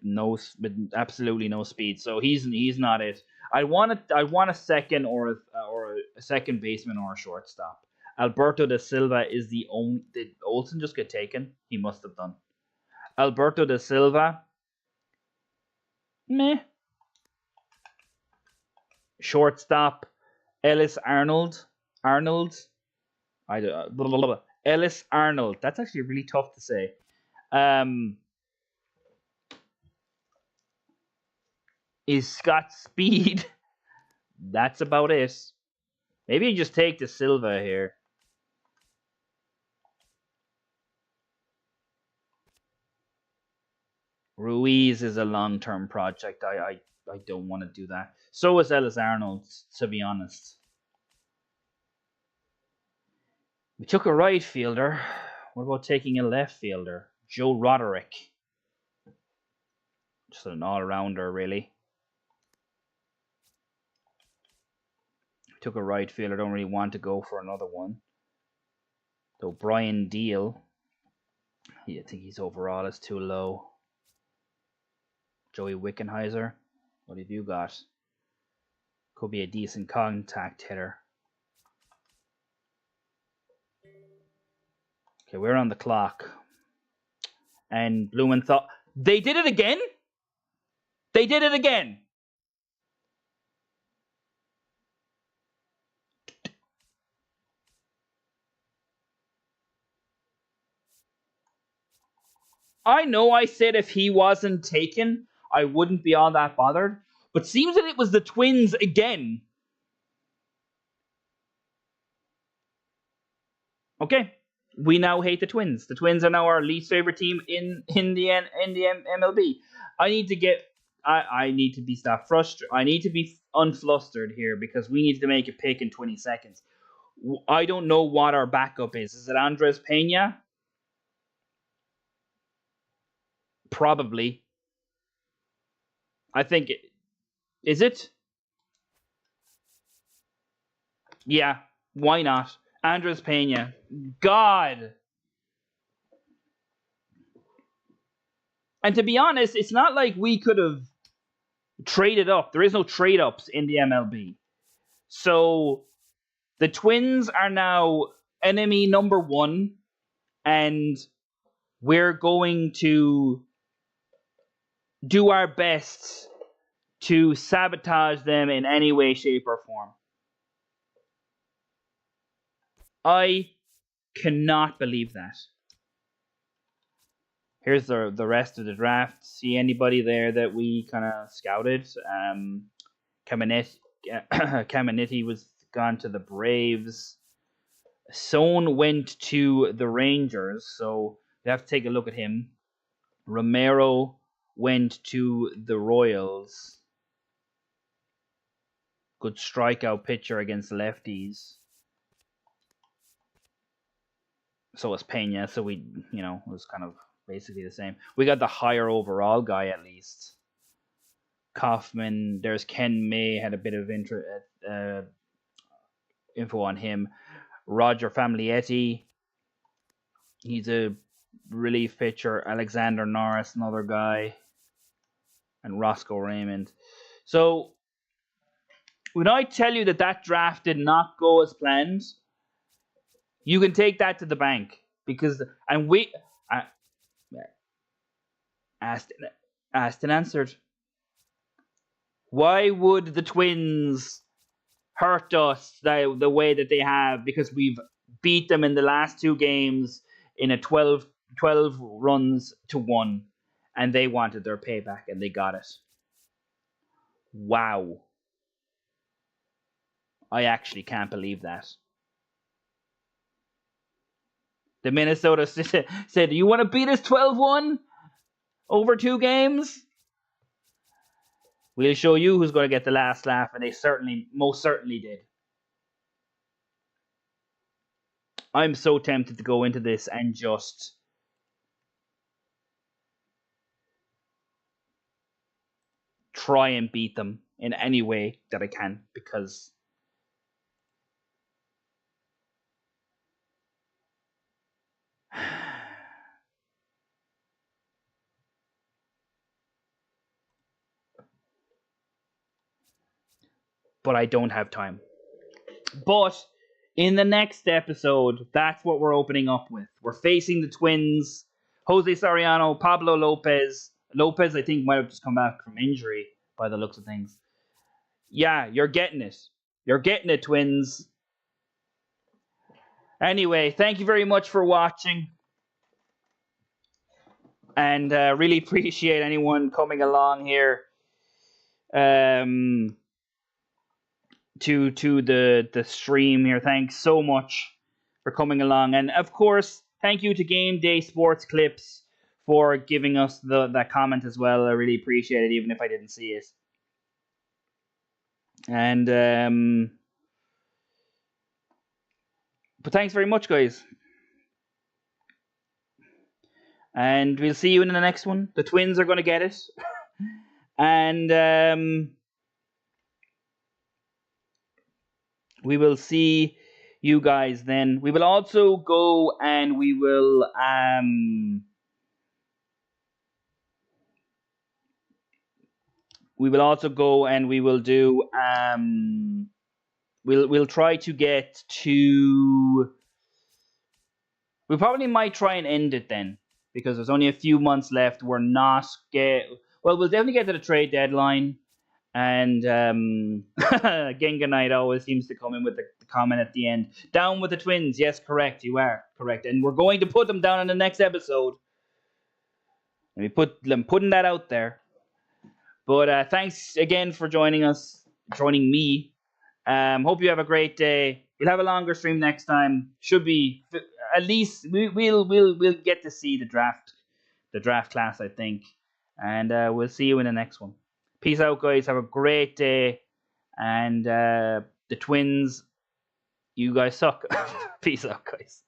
absolutely no speed. So he's not it. I want a second or a second baseman or a shortstop. Alberto da Silva is the only. Did Olsen just get taken? He must have done. Alberto da Silva. Meh. Shortstop. Ellis Arnold. Ellis Arnold. That's actually really tough to say. Is Scott Speed. That's about it. Maybe you just take the Silva here. Ruiz is a long-term project. I don't want to do that. So is Ellis Arnold, to be honest. We took a right fielder. What about taking a left fielder? Joe Roderick. Just an all-rounder, really. Took a right fielder. Don't really want to go for another one. Though Brian Deal. I think his overall is too low. Joey Wickenheiser. What have you got? Could be a decent contact hitter. Okay, we're on the clock. And Blumenthal. They did it again? They did it again. I know I said if he wasn't taken, I wouldn't be all that bothered. But seems that it was the Twins again. Okay, we now hate the Twins. The Twins are now our least favorite team in the MLB. I need to be stop frustrated. I need to be unflustered here because we need to make a pick in 20 seconds. I don't know what our backup is. Is it Andres Pena? Probably. I think is it? Yeah, why not? Andres Pena. God. And to be honest, it's not like we could have traded up. There is no trade ups in the MLB. So the Twins are now enemy number one, and we're going to do our best to sabotage them in any way, shape, or form. I cannot believe that. Here's the rest of the draft. See anybody there that we kind of scouted? Caminiti was gone to the Braves. Sohn went to the Rangers, so we have to take a look at him. Romero went to the Royals. good strikeout pitcher against lefties. So was Pena, so we, it was kind of basically the same. We got the higher overall guy at least. Kaufman, there's Ken May, had a bit of info on him. Roger Familietti, he's a relief pitcher. Alexander Norris, another guy. And Roscoe Raymond. So, when I tell you that draft did not go as planned, you can take that to the bank. Because, and we, asked and answered. Why would the Twins hurt us the way that they have? Because we've beat them in the last 2 games in a 12 runs to 1, and they wanted their payback, and they got it. Wow. I actually can't believe that. The Minnesota said, you want to beat us 12-1 over 2 games? We'll show you who's going to get the last laugh, and they most certainly did. I'm so tempted to go into this and just try and beat them in any way that I can, because but I don't have time. But in the next episode, that's what we're opening up with. We're facing the Twins. Jose Soriano, Pablo Lopez. Lopez, I think, might have just come back from injury by the looks of things. Yeah, you're getting it. You're getting it, Twins. Anyway, thank you very much for watching. And really appreciate anyone coming along here to the stream here. Thanks so much for coming along. And of course, thank you to Game Day Sports Clips for giving us that comment as well. I really appreciate it, even if I didn't see it. And but thanks very much, guys. And we'll see you in the next one. The Twins are going to get it. And we will see you guys then. We will also go and we will also go and we will do we'll try to get to, we probably might try and end it then, because there's only a few months left. We'll definitely get to the trade deadline. And Genga Knight always seems to come in with the comment at the end. Down with the Twins. Yes, correct. You are correct. And we're going to put them down in the next episode. And I'm putting that out there. But thanks again for joining me. Hope you have a great day. We'll have a longer stream next time. Should be at least we'll get to see the draft class, I think. And we'll see you in the next one. Peace out, guys. Have a great day. And the Twins, you guys suck. Peace out, guys.